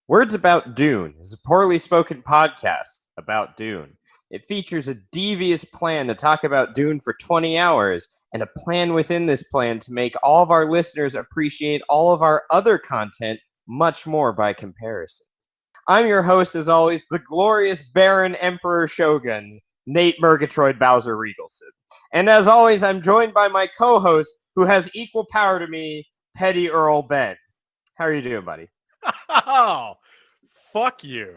Words About Dune is a poorly spoken podcast about Dune. It features a devious plan to talk about Dune for 20 hours and a plan within this plan to make all of our listeners appreciate all of our other content much more by comparison. I'm your host, as always, the glorious Baron Emperor Shogun, Nate Murgatroyd Bowser Regalson. And as always, I'm joined by my co-host, who has equal power to me, Petty Earl Ben. How are you doing, buddy? Oh, fuck you.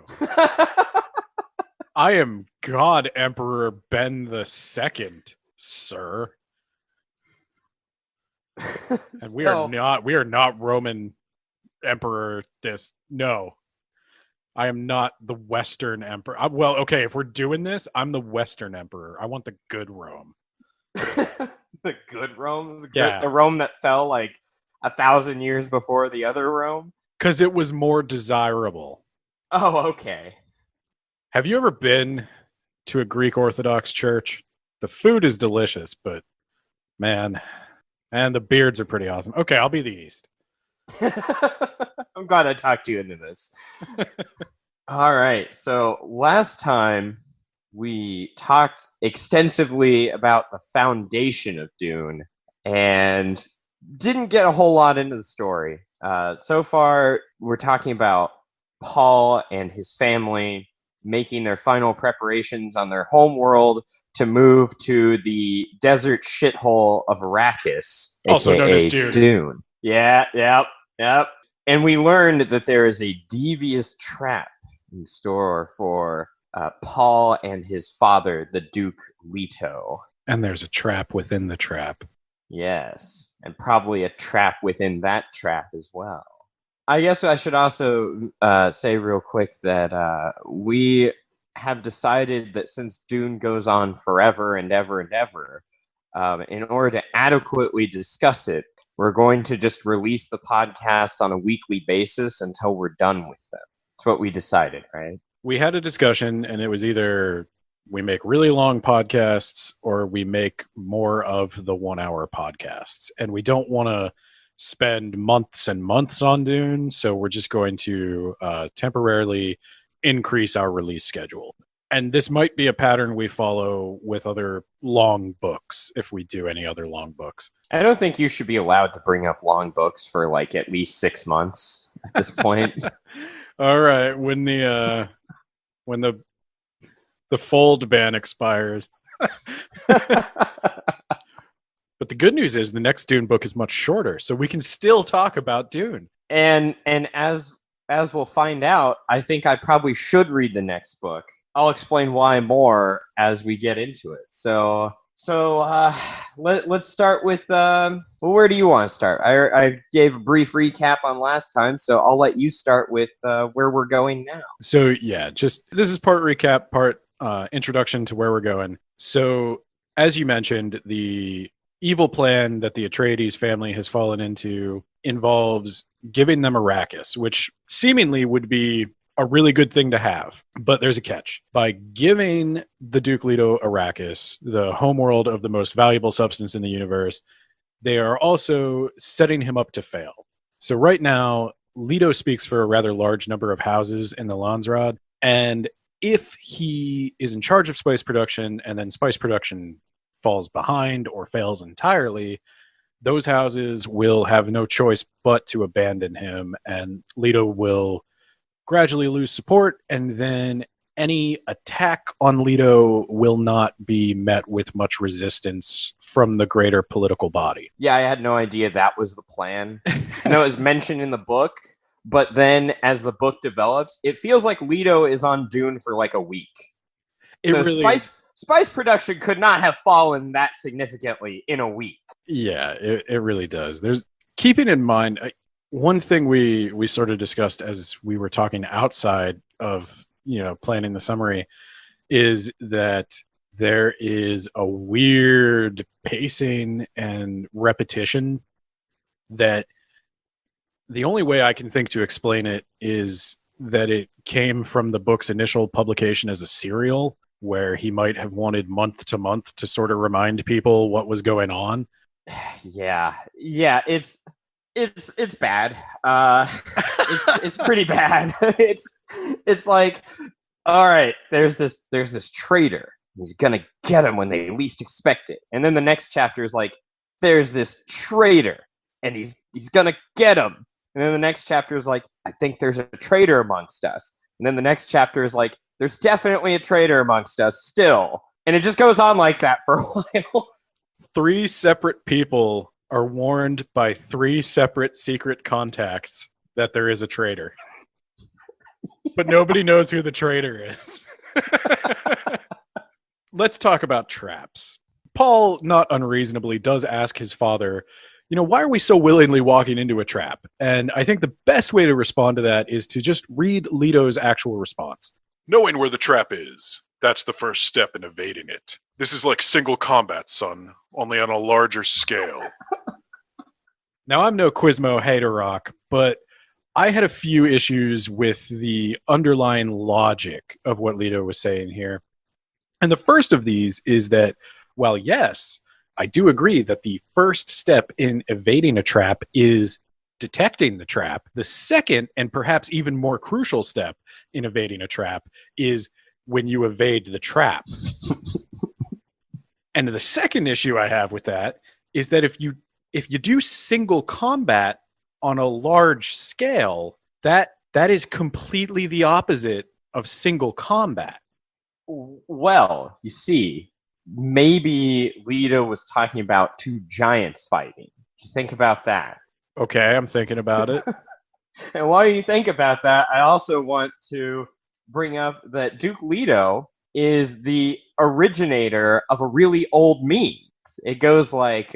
I am God Emperor Ben the Second, sir. And we are not Roman Emperor no. I am not the Western Emperor. Okay, if we're doing this, I'm the Western Emperor. I want the good Rome. The good Rome? Yeah. The Rome that fell like 1,000 years before the other Rome? Because it was more desirable. Oh, okay. Have you ever been to a Greek Orthodox church? The food is delicious, but man, and the beards are pretty awesome. Okay, I'll be the East. I'm glad I talked you into this. All right, so last time we talked extensively about the foundation of Dune and didn't get a whole lot into the story. So far, we're talking about Paul and his family making their final preparations on their home world to move to the desert shithole of Arrakis, also aka known as Dune. Yep. And we learned that there is a devious trap in store for Paul and his father, the Duke Leto. And there's a trap within the trap. Yes, and probably a trap within that trap as well. I guess I should also say real quick that we have decided that since Dune goes on forever and ever and ever, in order to adequately discuss it, we're going to just release the podcasts on a weekly basis until we're done with them. That's what we decided, right? We had a discussion, and it was either we make really long podcasts or we make more of the 1 hour podcasts. And we don't want to spend months and months on Dune, so we're just going to temporarily increase our release schedule. And this might be a pattern we follow with other long books, if we do any other long books. I don't think you should be allowed to bring up long books for like at least 6 months at this point. All right, when the fold ban expires. But the good news is the next Dune book is much shorter, so we can still talk about Dune. And as we'll find out, I think I probably should read the next book. I'll explain why more as we get into it. So let's start with where do you want to start? I gave a brief recap on last time, so I'll let you start with where we're going now. So yeah, just this is part recap, part introduction to where we're going. So as you mentioned, the evil plan that the Atreides family has fallen into involves giving them Arrakis, which seemingly would be a really good thing to have. But there's a catch. By giving the Duke Leto Arrakis, the homeworld of the most valuable substance in the universe, they are also setting him up to fail. So right now, Leto speaks for a rather large number of houses in the Landsraad, and if he is in charge of spice production and then spice production falls behind or fails entirely, those houses will have no choice but to abandon him, and Leto will gradually lose support, and then any attack on Leto will not be met with much resistance from the greater political body. Yeah, I had no idea that was the plan. I know it was mentioned in the book, but then as the book develops, it feels like Leto is on Dune for like a week. Spice production could not have fallen that significantly in a week. Yeah, it really does. There's keeping in mind one thing we sort of discussed as we were talking outside of planning the summary is that there is a weird pacing and repetition that the only way I can think to explain it is that it came from the book's initial publication as a serial, where he might have wanted month to month to sort of remind people what was going on. Yeah, It's bad. It's pretty bad. It's like, all right, there's this traitor. He's gonna get him when they least expect it. And then the next chapter is like, there's this traitor, and he's gonna get him. And then the next chapter is like, I think there's a traitor amongst us. And then the next chapter is like, there's definitely a traitor amongst us still. And it just goes on like that for a while. 3 separate people are warned by 3 separate secret contacts that there is a traitor. But nobody knows who the traitor is. Let's talk about traps. Paul, not unreasonably, does ask his father, why are we so willingly walking into a trap? And I think the best way to respond to that is to just read Leto's actual response. Knowing where the trap is, that's the first step in evading it. This is like single combat, son, only on a larger scale. Now, I'm no Quizmo hater-rock, but I had a few issues with the underlying logic of what Leto was saying here. And the first of these is that, while yes, I do agree that the first step in evading a trap is detecting the trap, the second and perhaps even more crucial step in evading a trap is when you evade the trap. And the second issue I have with that is that if you do single combat on a large scale, that is completely the opposite of single combat. Well, you see, maybe Leto was talking about 2 giants fighting. Just think about that. Okay, I'm thinking about it. And while you think about that, I also want to bring up that Duke Leto is the originator of a really old meme. It goes like,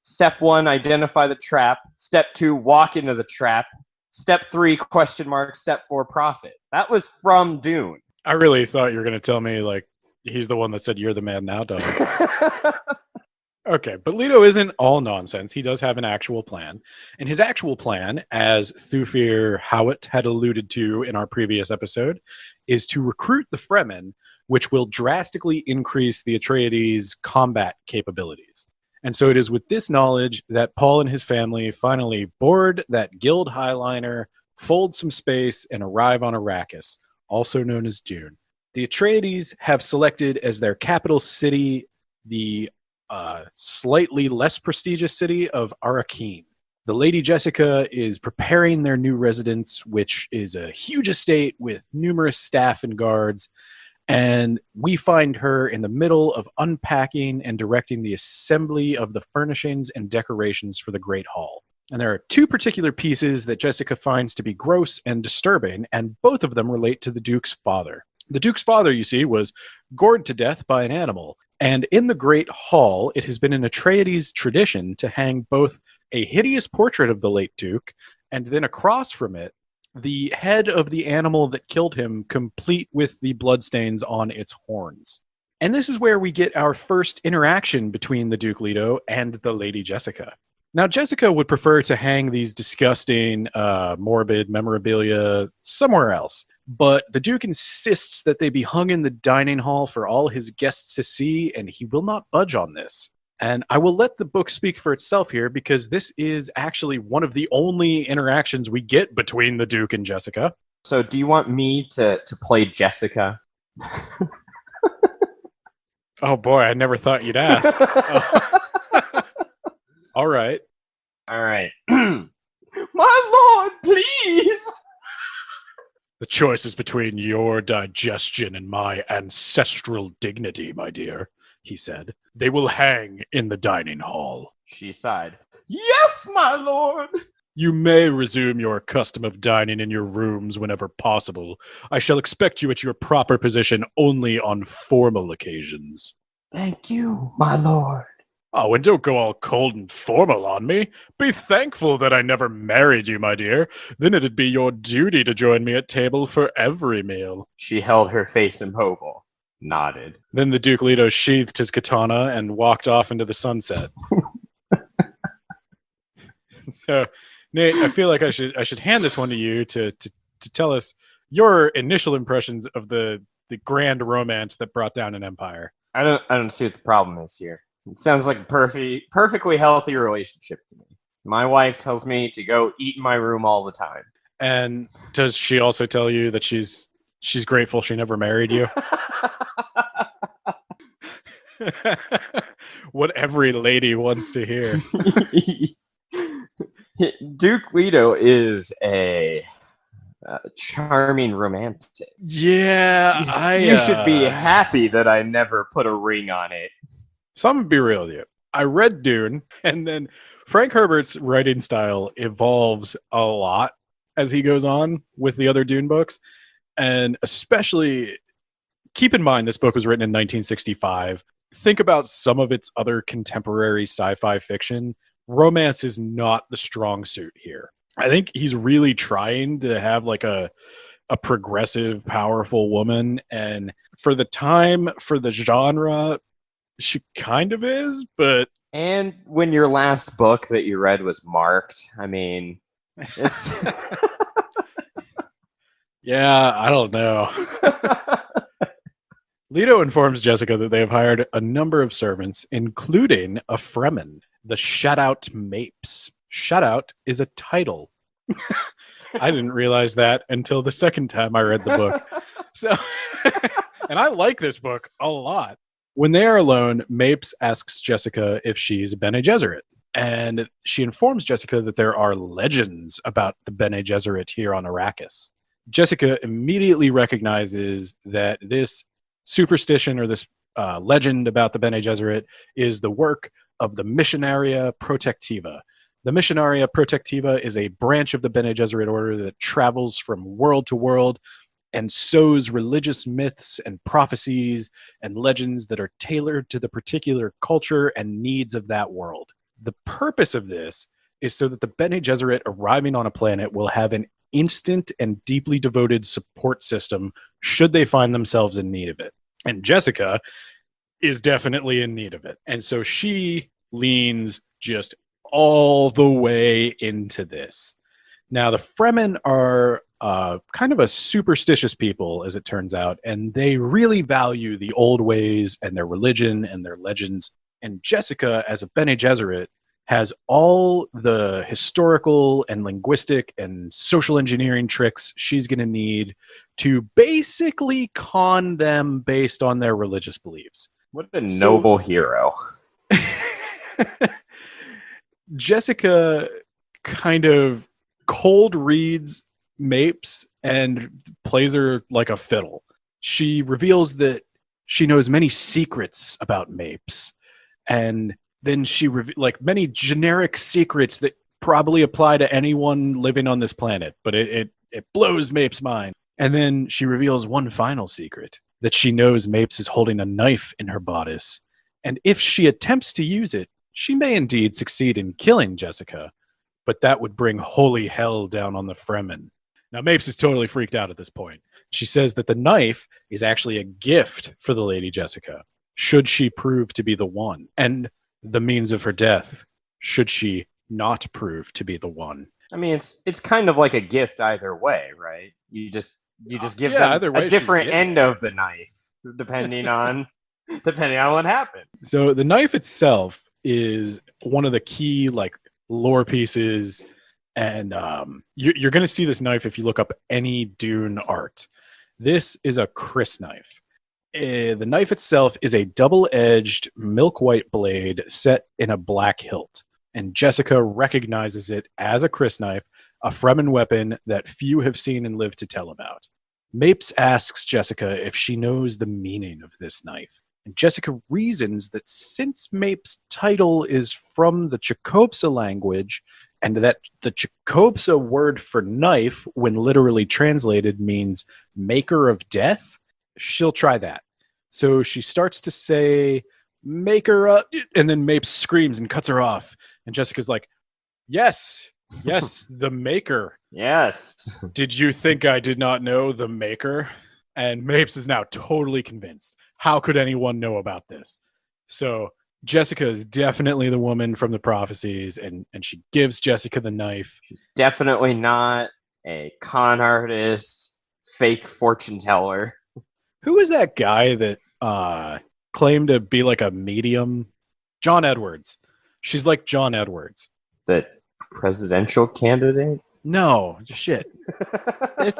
step 1, identify the trap. Step 2, walk into the trap. Step 3, question mark. Step 4, profit. That was from Dune. I really thought you were going to tell me, like, he's the one that said, "You're the man now, dog." Okay, but Leto isn't all nonsense. He does have an actual plan. And his actual plan, as Thufir Hawat had alluded to in our previous episode, is to recruit the Fremen, which will drastically increase the Atreides' combat capabilities. And so it is with this knowledge that Paul and his family finally board that guild highliner, fold some space, and arrive on Arrakis, also known as Dune. The Atreides have selected as their capital city the slightly less prestigious city of Arrakeen. The Lady Jessica is preparing their new residence, which is a huge estate with numerous staff and guards, and we find her in the middle of unpacking and directing the assembly of the furnishings and decorations for the Great Hall. And there are 2 particular pieces that Jessica finds to be gross and disturbing, and both of them relate to the Duke's father. The Duke's father, you see, was gored to death by an animal, and in the Great Hall, it has been an Atreides tradition to hang both a hideous portrait of the late Duke, and then across from it, the head of the animal that killed him, complete with the bloodstains on its horns. And this is where we get our first interaction between the Duke Leto and the Lady Jessica. Now, Jessica would prefer to hang these disgusting, morbid memorabilia somewhere else, but the Duke insists that they be hung in the dining hall for all his guests to see, and he will not budge on this. And I will let the book speak for itself here, because this is actually one of the only interactions we get between the Duke and Jessica. So do you want me to play Jessica? Oh boy, I never thought you'd ask. All right. All right. My lord, please! The choice is between your digestion and my ancestral dignity, my dear, he said. They will hang in the dining hall. She sighed. Yes, my lord! You may resume your custom of dining in your rooms whenever possible. I shall expect you at your proper position only on formal occasions. Thank you, my lord. Oh, and don't go all cold and formal on me. Be thankful that I never married you, my dear. Then it'd be your duty to join me at table for every meal. She held her face immobile, nodded. Then the Duke Leto sheathed his katana and walked off into the sunset. So, Nate, I feel like I should hand this one to you to tell us your initial impressions of the grand romance that brought down an empire. I don't see what the problem is here. It sounds like a perfectly healthy relationship to me. My wife tells me to go eat in my room all the time. And does she also tell you that she's grateful she never married you? What every lady wants to hear. Duke Leto is a charming romantic. Yeah, You should be happy that I never put a ring on it. So I'm gonna be real with you. I read Dune, and then Frank Herbert's writing style evolves a lot as he goes on with the other Dune books. And especially keep in mind this book was written in 1965. Think about some of its other contemporary sci-fi fiction. Romance is not the strong suit here. I think he's really trying to have like a progressive, powerful woman. And for the time, for the genre, she kind of is, but... And when your last book that you read was marked, I mean... It's... Yeah, I don't know. Leto informs Jessica that they have hired a number of servants, including a Fremen, the Shutout Mapes. Shutout is a title. I didn't realize that until the second time I read the book. So, and I like this book a lot. When they are alone, Mapes asks Jessica if she's Bene Gesserit. And she informs Jessica that there are legends about the Bene Gesserit here on Arrakis. Jessica immediately recognizes that this superstition or this legend about the Bene Gesserit is the work of the Missionaria Protectiva. The Missionaria Protectiva is a branch of the Bene Gesserit order that travels from world to world and sows religious myths and prophecies and legends that are tailored to the particular culture and needs of that world. The purpose of this is so that the Bene Gesserit arriving on a planet will have an instant and deeply devoted support system should they find themselves in need of it. And Jessica is definitely in need of it. And so she leans just all the way into this. Now, the Fremen are kind of a superstitious people, as it turns out, and they really value the old ways and their religion and their legends. And Jessica, as a Bene Gesserit, has all the historical and linguistic and social engineering tricks she's going to need to basically con them based on their religious beliefs. What a noble hero. Jessica kind of cold reads Mapes and plays her like a fiddle. She reveals that she knows many secrets about Mapes, and then she like many generic secrets that probably apply to anyone living on this planet, but it blows Mapes' mind. And then she reveals one final secret, that she knows Mapes is holding a knife in her bodice, and if she attempts to use it, she may indeed succeed in killing Jessica, but that would bring holy hell down on the Fremen. Now, Mapes is totally freaked out at this point. She says that the knife is actually a gift for the Lady Jessica, should she prove to be the one, and the means of her death, should she not prove to be the one. I mean, it's kind of like a gift either way, right? You just give them either way, a different end of the knife, depending on what happened. So the knife itself is one of the key like lore pieces, and you're going to see this knife if you look up any Dune art. This is a Chris knife. The knife itself is a double-edged milk white blade set in a black hilt, and Jessica recognizes it as a Chris knife, a Fremen weapon that few have seen and lived to tell about. Mapes asks Jessica if she knows the meaning of this knife, and Jessica reasons that since Mapes' title is from the Chicopsa language, and that the Chicopsa word for knife, when literally translated, means maker of death, she'll try that. So she starts to say, maker up, and then Mapes screams and cuts her off. And Jessica's like, yes, the maker. Yes. Did you think I did not know the maker? And Mapes is now totally convinced. How could anyone know about this? So Jessica is definitely the woman from the prophecies, and she gives Jessica the knife. She's definitely not a con artist, fake fortune teller. Who is that guy that claimed to be like a medium? John Edwards. She's like John Edwards. That Presidential candidate? No, shit.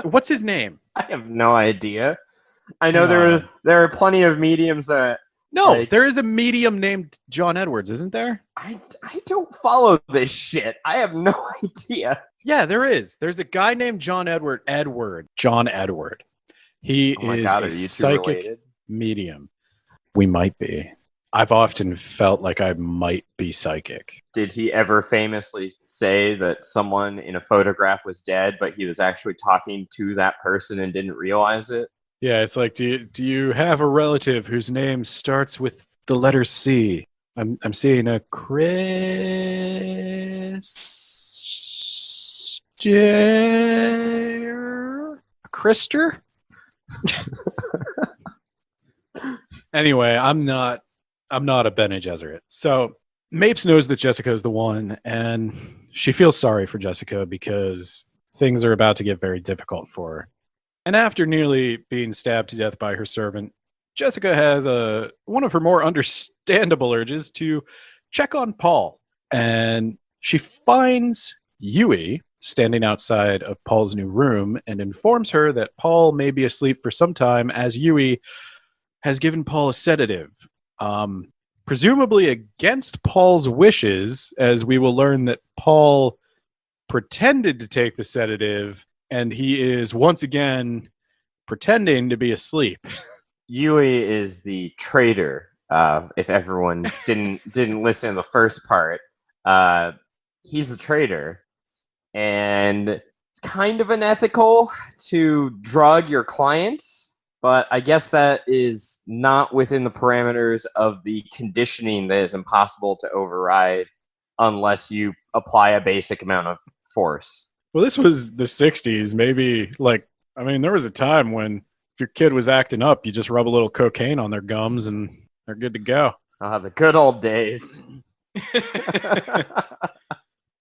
What's his name? I have no idea. I know Hang on. there are plenty of mediums that... No, Like- there is a medium named John Edwards, isn't there? I don't follow this shit. I have no idea. Yeah, there is. There's a guy named John Edward. John Edward. He Oh my is God, a are you two psychic related? medium. We might be. I've often felt like I might be psychic. Did he ever famously say that someone in a photograph was dead, but he was actually talking to that person and didn't realize it? Yeah, it's like, do you have a relative whose name starts with the letter C? I'm seeing a Christer? Anyway, I'm not a Bene Gesserit. So Mapes knows that Jessica is the one, and she feels sorry for Jessica because things are about to get very difficult for her. And after nearly being stabbed to death by her servant, Jessica has one of her more understandable urges to check on Paul. And she finds Yui standing outside of Paul's new room and informs her that Paul may be asleep for some time as Yui has given Paul a sedative. Presumably against Paul's wishes, as we will learn that Paul pretended to take the sedative and he is once again pretending to be asleep. Yui is the traitor. If everyone didn't listen to the first part, he's the traitor, and it's kind of unethical to drug your clients. But I guess that is not within the parameters of the conditioning that is impossible to override unless you apply a basic amount of force. Well, this was the 60s. Maybe, there was a time when if your kid was acting up, you just rub a little cocaine on their gums and they're good to go. The good old days.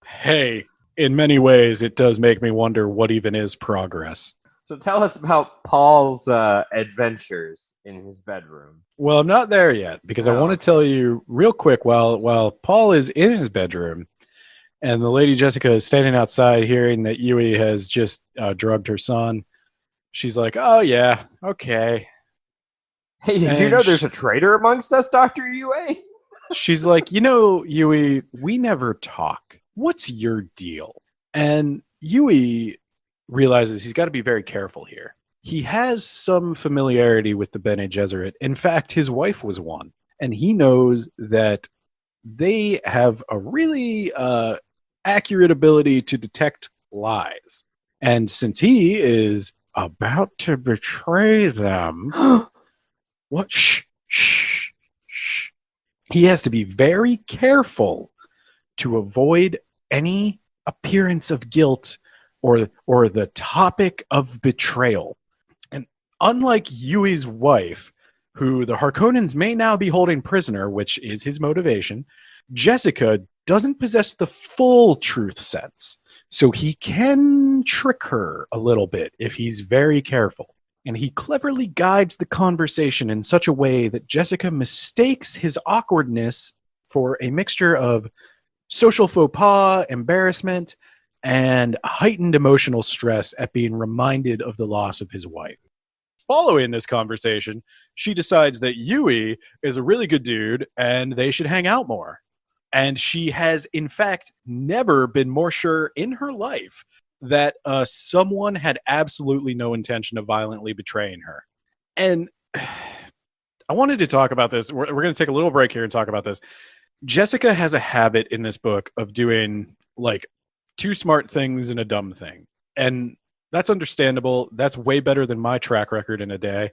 Hey, in many ways, it does make me wonder what even is progress. So tell us about Paul's adventures in his bedroom. Well, I'm not there yet because I want to tell you real quick while Paul is in his bedroom and the lady Jessica is standing outside hearing that Yui has just drugged her son. She's like, oh, yeah, okay. Hey, did you know there's a traitor amongst us, Dr. Yui? She's like, Yui, we never talk. What's your deal? And Yui realizes he's got to be very careful here. He has some familiarity with the Bene Gesserit. In fact, his wife was one. And he knows that they have a really accurate ability to detect lies. And since he is about to betray them, what? Shh. He has to be very careful to avoid any appearance of guilt or the topic of betrayal. And unlike Yui's wife, who the Harkonnens may now be holding prisoner, which is his motivation, Jessica doesn't possess the full truth sense. So he can trick her a little bit if he's very careful. And he cleverly guides the conversation in such a way that Jessica mistakes his awkwardness for a mixture of social faux pas, embarrassment, and heightened emotional stress at being reminded of the loss of his wife. Following this conversation, she decides that Yui is a really good dude and they should hang out more. And she has, in fact, never been more sure in her life that someone had absolutely no intention of violently betraying her. And I wanted to talk about this. We're going to take a little break here and talk about this. Jessica has a habit in this book of doing like 2 smart things and a dumb thing. And that's understandable. That's way better than my track record in a day.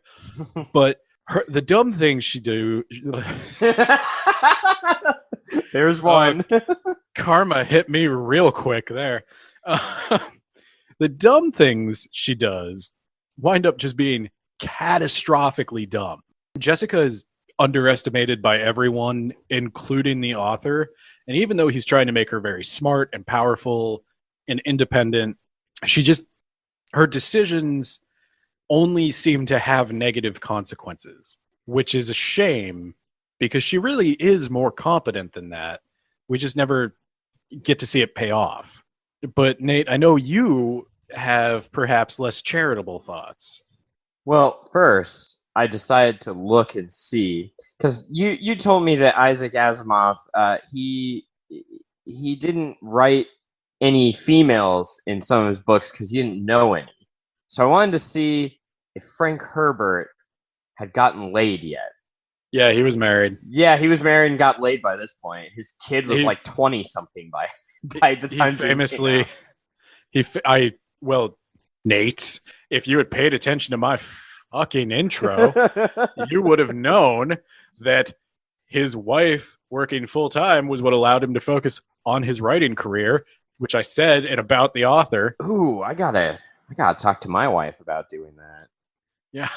But the dumb things she do... There's one. Karma hit me real quick there. The dumb things she does wind up just being catastrophically dumb. Jessica is underestimated by everyone, including the author. And even though he's trying to make her very smart and powerful and independent, her decisions only seem to have negative consequences, which is a shame because she really is more competent than that. We just never get to see it pay off. But Nate, I know you have perhaps less charitable thoughts. Well, first, I decided to look and see because you told me that Isaac Asimov he didn't write any females in some of his books because he didn't know any. So I wanted to see if Frank Herbert had gotten laid yet. Yeah, he was married. Yeah, he was married and got laid by this point. His kid was like 20 something by the time he famously Nate, if you had paid attention to my fucking intro, you would have known that his wife working full time was what allowed him to focus on his writing career, which I said in About the Author. Ooh, I gotta talk to my wife about doing that. Yeah.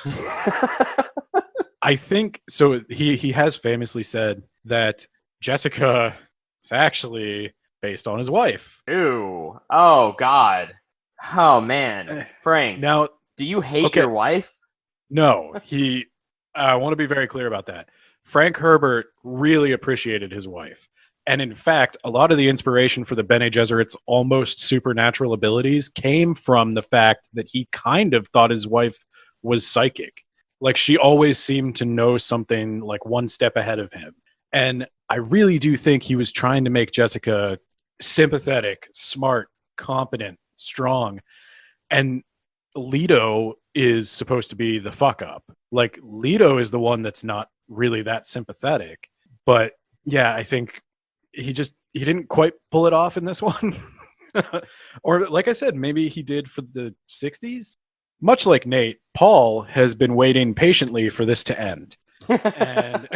I think so. He has famously said that Jessica is actually based on his wife. Ew. Oh God. Oh man. Frank. Now, do you hate your wife? No. I want to be very clear about that. Frank Herbert really appreciated his wife. And in fact, a lot of the inspiration for the Bene Gesserit's almost supernatural abilities came from the fact that he kind of thought his wife was psychic. Like, she always seemed to know something like one step ahead of him. And I really do think he was trying to make Jessica sympathetic, smart, competent, strong. And Leto is supposed to be the fuck up. Like, Leto is the one that's not really that sympathetic. But yeah, I think he didn't quite pull it off in this one. Or like I said, maybe he did for the 60s. Much like Nate, Paul has been waiting patiently for this to end. And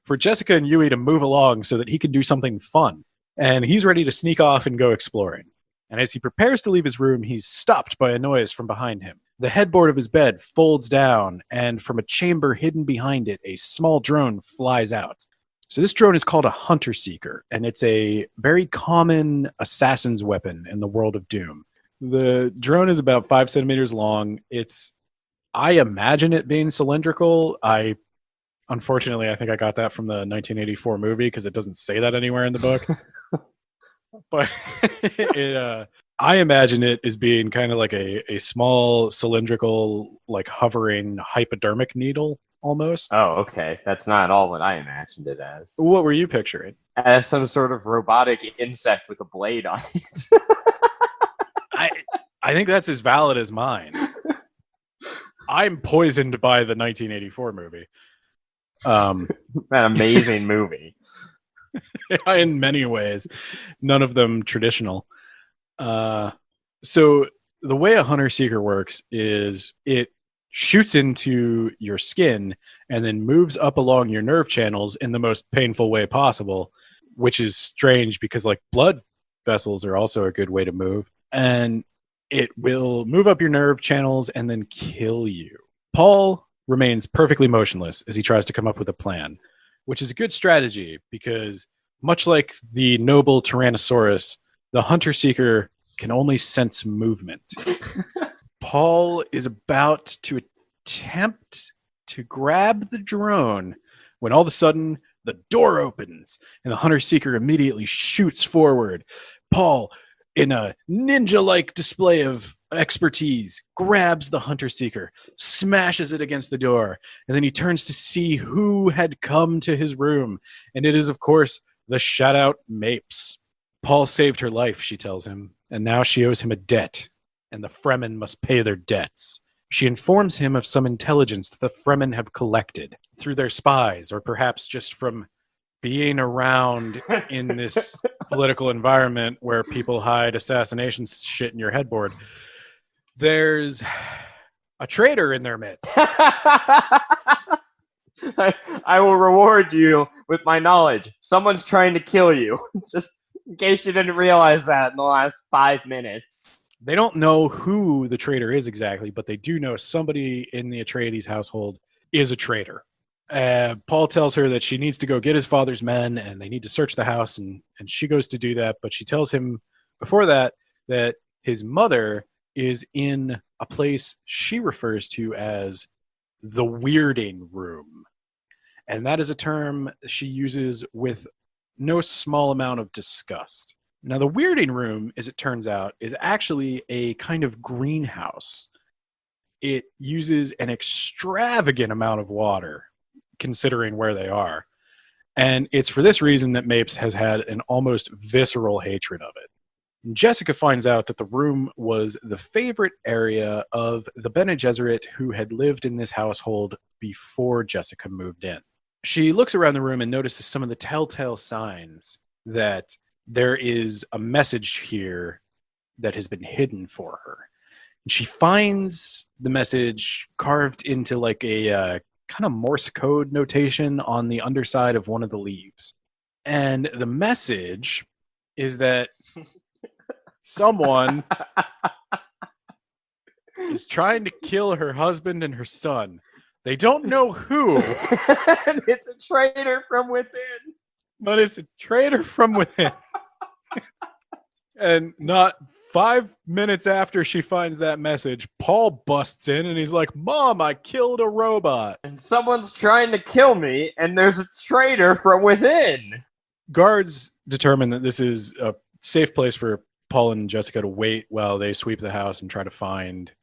for Jessica and Yui to move along so that he can do something fun. And he's ready to sneak off and go exploring. And as he prepares to leave his room, he's stopped by a noise from behind him. The headboard of his bed folds down, and from a chamber hidden behind it, a small drone flies out. So this drone is called a Hunter Seeker, and it's a very common assassin's weapon in the world of Doom. The drone is about 5 centimeters long. I imagine it being cylindrical. Unfortunately, I think I got that from the 1984 movie because it doesn't say that anywhere in the book. But I imagine it as being kind of like a small cylindrical, like hovering hypodermic needle almost. Oh, okay. That's not at all what I imagined it as. What were you picturing? As some sort of robotic insect with a blade on it. I think that's as valid as mine. I'm poisoned by the 1984 movie. That amazing movie. In many ways, none of them traditional. So the way a Hunter Seeker works is it shoots into your skin and then moves up along your nerve channels in the most painful way possible, which is strange because like blood vessels are also a good way to move. And it will move up your nerve channels and then kill you. Paul remains perfectly motionless as he tries to come up with a plan, which is a good strategy because much like the noble Tyrannosaurus, the Hunter Seeker can only sense movement. Paul is about to attempt to grab the drone when all of a sudden the door opens and the Hunter Seeker immediately shoots forward. Paul, in a ninja-like display of expertise, grabs the Hunter Seeker, smashes it against the door, and then he turns to see who had come to his room. And it is, of course, the shout-out Mapes. Paul saved her life, she tells him, and now she owes him a debt, and the Fremen must pay their debts. She informs him of some intelligence that the Fremen have collected through their spies, or perhaps just from being around in this political environment where people hide assassination shit in your headboard. There's a traitor in their midst. I will reward you with my knowledge. Someone's trying to kill you. Just in case you didn't realize that in the last 5 minutes. They don't know who the traitor is exactly, but they do know somebody in the Atreides household is a traitor. Paul tells her that she needs to go get his father's men and they need to search the house, and she goes to do that. But she tells him before that his mother is in a place she refers to as the weirding room. And that is a term she uses with no small amount of disgust. Now, the weirding room, as it turns out, is actually a kind of greenhouse. It uses an extravagant amount of water, considering where they are. And it's for this reason that Mapes has had an almost visceral hatred of it. Jessica finds out that the room was the favorite area of the Bene Gesserit who had lived in this household before Jessica moved in. She looks around the room and notices some of the telltale signs that there is a message here that has been hidden for her. And she finds the message carved into like a kind of Morse code notation on the underside of one of the leaves. And the message is that someone is trying to kill her husband and her son. They don't know who. And it's a traitor from within. But it's a traitor from within. And not 5 minutes after she finds that message, Paul busts in and he's like, "Mom, I killed a robot. And someone's trying to kill me, and there's a traitor from within." Guards determine that this is a safe place for Paul and Jessica to wait while they sweep the house and try to find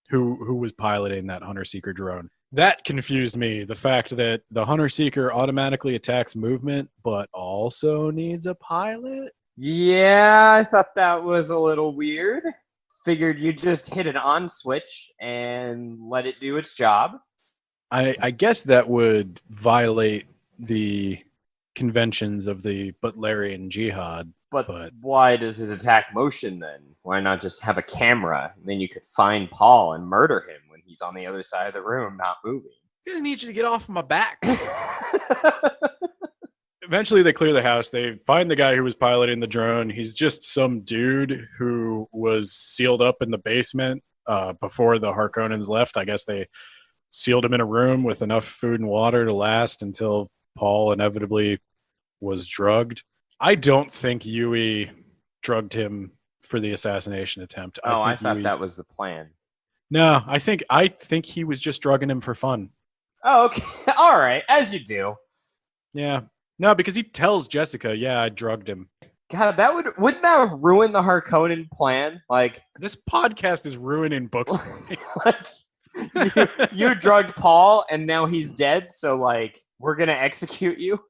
who was piloting that hunter-seeker drone. That confused me, the fact that the hunter-seeker automatically attacks movement, but also needs a pilot. Yeah, I thought that was a little weird. Figured you just hit an on switch and let it do its job. I guess that would violate the conventions of the Butlerian Jihad. But why does it attack motion then? Why not just have a camera? And then you could find Paul and murder him when he's on the other side of the room, not moving. I need you to get off my back. Eventually, they clear the house. They find the guy who was piloting the drone. He's just some dude who was sealed up in the basement before the Harkonnens left. I guess they sealed him in a room with enough food and water to last until Paul inevitably was drugged. I don't think Yui drugged him for the assassination attempt. I thought that was the plan. No, I think he was just drugging him for fun. Oh, okay. All right. As you do. Yeah. No, because he tells Jessica, "Yeah, I drugged him." God, wouldn't that have ruined the Harkonnen plan? Like, this podcast is ruining books for me. Like, you drugged Paul, and now he's dead. So, like, we're gonna execute you.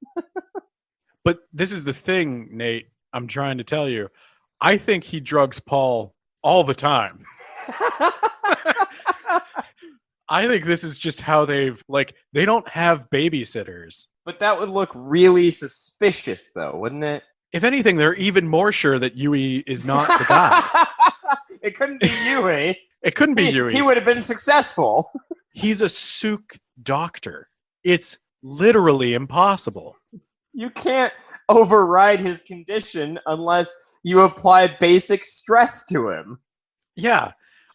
But this is the thing, Nate. I'm trying to tell you. I think he drugs Paul all the time. I think this is just how they don't have babysitters. But that would look really suspicious, though, wouldn't it? If anything, they're even more sure that Yui is not the guy. It couldn't be Yui. It couldn't be Yui. He would have been successful. He's a Sook doctor. It's literally impossible. You can't override his condition unless you apply basic stress to him. Yeah,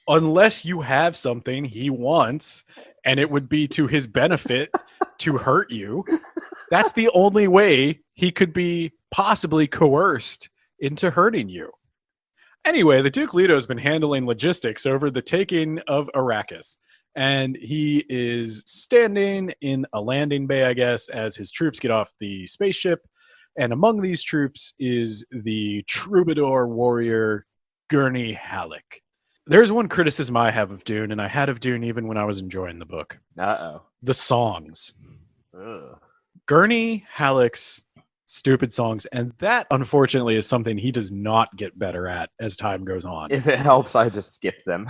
unless you have something he wants, and it would be to his benefit to hurt you. That's the only way he could be possibly coerced into hurting you. Anyway, the Duke Leto's been handling logistics over the taking of Arrakis, and he is standing in a landing bay, I guess, as his troops get off the spaceship. And among these troops is the troubadour warrior Gurney Halleck. There's one criticism I have of Dune, and I had of Dune even when I was enjoying the book. Uh-oh. The songs. Ugh. Gurney Halleck's stupid songs, and that, unfortunately, is something he does not get better at as time goes on. If it helps, I just skip them.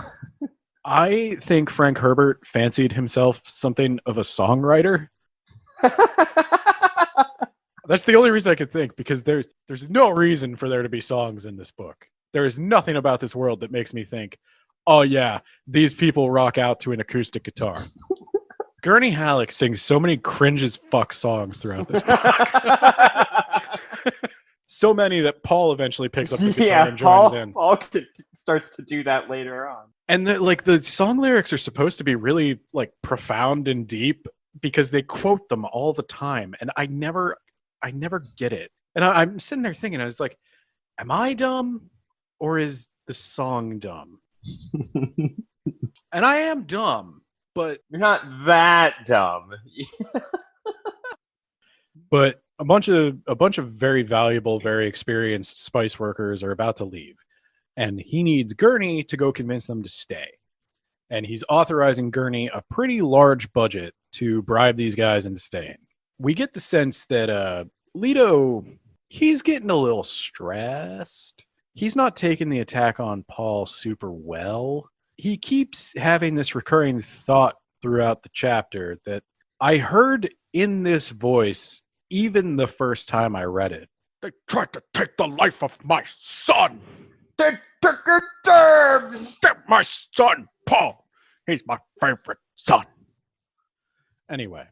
I think Frank Herbert fancied himself something of a songwriter. That's the only reason I could think, because there's no reason for there to be songs in this book. There is nothing about this world that makes me think, oh yeah, these people rock out to an acoustic guitar. Gurney Halleck sings so many cringe as fuck songs throughout this book. So many that Paul eventually picks up the guitar and joins in. Paul starts to do that later on. And the song lyrics are supposed to be really like profound and deep because they quote them all the time. And I never get it. And I'm sitting there thinking, I was like, am I dumb or is the song dumb? And I am dumb, but you're not that dumb. But a bunch of very valuable, very experienced spice workers are about to leave, and he needs Gurney to go convince them to stay. And he's authorizing Gurney a pretty large budget to bribe these guys into staying. We get the sense that Leto, he's getting a little stressed. He's not taking the attack on Paul super well. He keeps having this recurring thought throughout the chapter that I heard in this voice even the first time I read it. They tried to take the life of my son. They took your germs! Get my son, Paul. He's my favorite son. Anyway,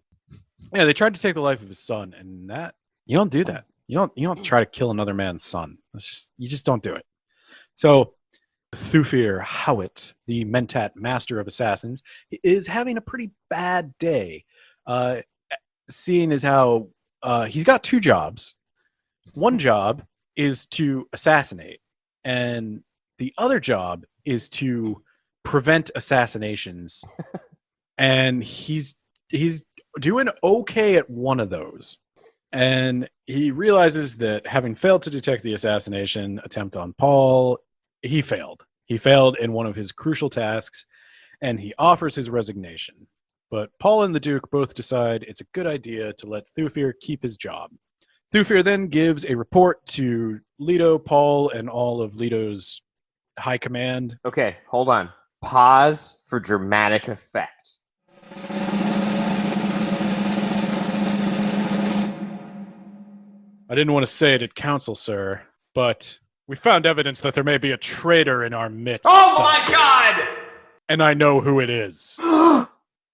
yeah, they tried to take the life of his son, and that you don't do that. You don't try to kill another man's son. You just don't do it. So Thufir Hawit, the Mentat master of assassins, is having a pretty bad day. Seeing as how he's got two jobs. One job is to assassinate, and the other job is to prevent assassinations. And he's doing okay at one of those. And he realizes that having failed to detect the assassination attempt on Paul, he failed. He failed in one of his crucial tasks, and he offers his resignation. But Paul and the Duke both decide it's a good idea to let Thufir keep his job. Thufir then gives a report to Leto, Paul, and all of Leto's high command. Okay, hold on. Pause for dramatic effect. I didn't want to say it at council, sir, but we found evidence that there may be a traitor in our midst. Oh my god! And I know who it is.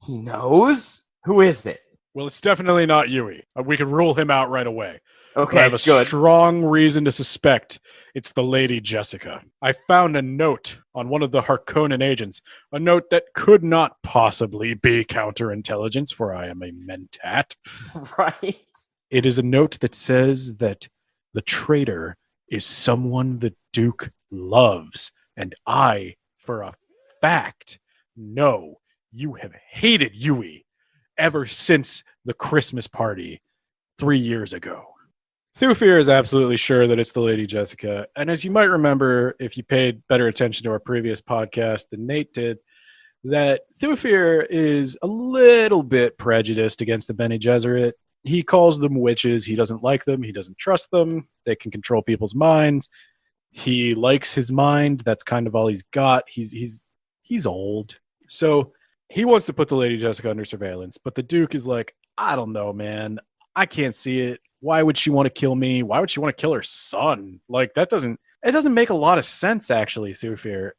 He knows? Who is it? Well, it's definitely not Yui. We can rule him out right away. Okay, But I have a good. strong reason to suspect it's the Lady Jessica. I found a note on one of the Harkonnen agents, a note that could not possibly be counterintelligence, for I am a mentat. Right? It is a note that says that the traitor is someone the Duke loves, and I, for a fact, know you have hated Yui ever since the Christmas party 3 years ago. Thufir is absolutely sure that it's the Lady Jessica, and as you might remember, if you paid better attention to our previous podcast than Nate did, that Thufir is a little bit prejudiced against the Bene Gesserit. He calls them witches. He doesn't like them. He doesn't trust them. They can control people's minds. He likes his mind. That's kind of all he's got. He's old. So he wants to put the Lady Jessica under surveillance, but the Duke is like, I don't know, man. I can't see it. Why would she want to kill me? Why would she want to kill her son? Like, it doesn't make a lot of sense, actually, Thufir.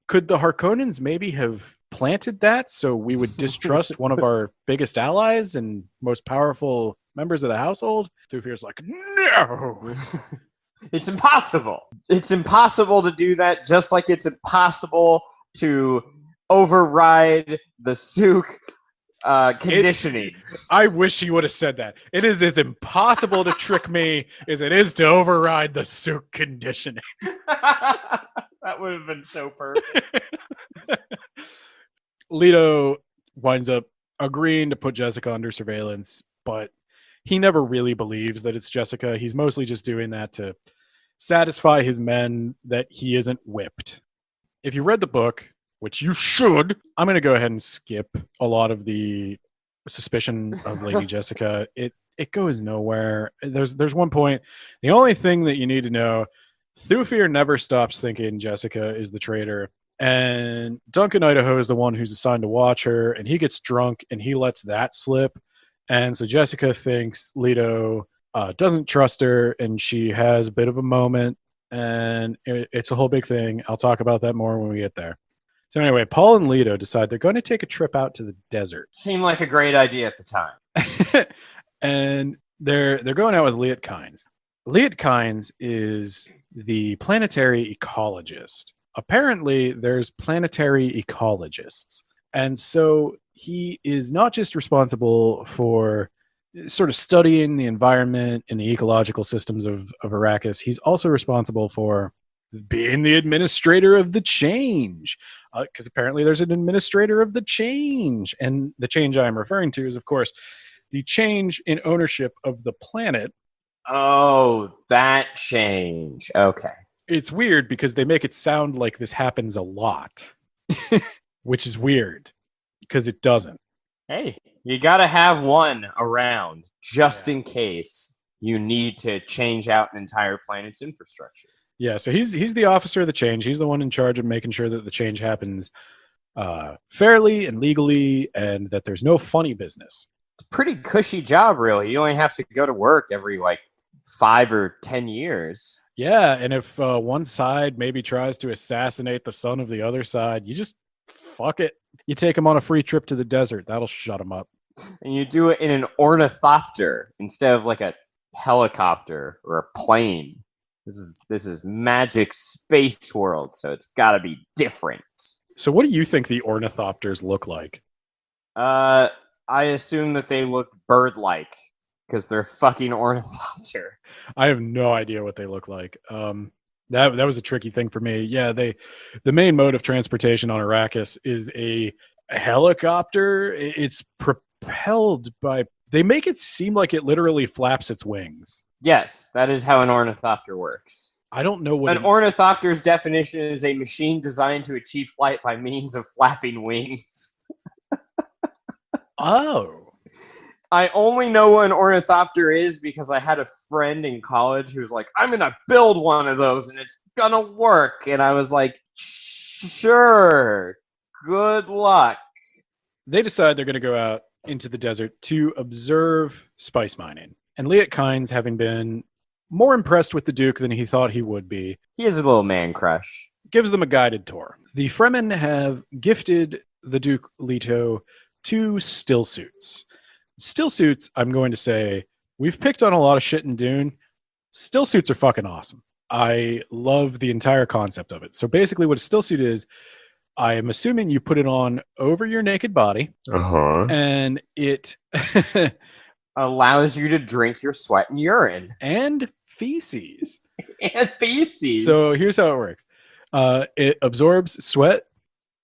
Could the Harkonnens maybe have planted that so we would distrust one of our biggest allies and most powerful members of the household? Thufir's like, no! It's impossible. It's impossible to do that, just like it's impossible to override the Sook conditioning. I wish he would have said that. It is as impossible to trick me as it is to override the Sook conditioning. That would have been so perfect. Leto winds up agreeing to put Jessica under surveillance, but he never really believes that it's Jessica. He's mostly just doing that to satisfy his men that he isn't whipped. If you read the book, which you should, I'm going to go ahead and skip a lot of the suspicion of Lady Jessica. It goes nowhere. There's one point. The only thing that you need to know, Thufir never stops thinking Jessica is the traitor. And Duncan Idaho is the one who's assigned to watch her, and he gets drunk and he lets that slip. And so Jessica thinks Leto doesn't trust her, and she has a bit of a moment, and it's a whole big thing. I'll talk about that more when we get there. So anyway, Paul and Leto decide they're going to take a trip out to the desert. Seemed like a great idea at the time. And they're going out with Liet Kynes. Liet Kynes is the planetary ecologist. Apparently, there's planetary ecologists. And so he is not just responsible for sort of studying the environment and the ecological systems of Arrakis. He's also responsible for being the administrator of the change. Because apparently there's an administrator of the change. And the change I'm referring to is, of course, the change in ownership of the planet. Oh, that change. Okay. It's weird because they make it sound like this happens a lot, which is weird because it doesn't. Hey, you gotta have one around just Yeah. in case you need to change out an entire planet's infrastructure. Yeah, so he's the officer of the change. He's the one in charge of making sure that the change happens fairly and legally, and that there's no funny business. It's a pretty cushy job, really. You only have to go to work every 5 or 10 years. Yeah, and if one side maybe tries to assassinate the son of the other side, you just fuck it. You take him on a free trip to the desert. That'll shut him up. And you do it in an ornithopter instead of a helicopter or a plane. This is magic space world, so it's got to be different. So what do you think the ornithopters look like? I assume that they look bird-like because they're fucking ornithopter. I have no idea what they look like. That was a tricky thing for me. Yeah, the main mode of transportation on Arrakis is a helicopter. It's propelled by. They make it seem like it literally flaps its wings. Yes, that is how an ornithopter works. I don't know what An ornithopter's definition is a machine designed to achieve flight by means of flapping wings. Oh. I only know what an ornithopter is because I had a friend in college who was like, I'm going to build one of those and it's going to work. And I was like, sure, good luck. They decide they're going to go out into the desert to observe spice mining. And Liet Kynes, having been more impressed with the Duke than he thought he would be, He has a little man crush. gives them a guided tour. The Fremen have gifted the Duke Leto 2 still suits. Still suits, I'm going to say, we've picked on a lot of shit in Dune. Still suits are fucking awesome. I love the entire concept of it. So basically what a still suit is, I am assuming you put it on over your naked body, and it Allows you to drink your sweat and urine. and feces. And feces. So here's how it works. It absorbs sweat,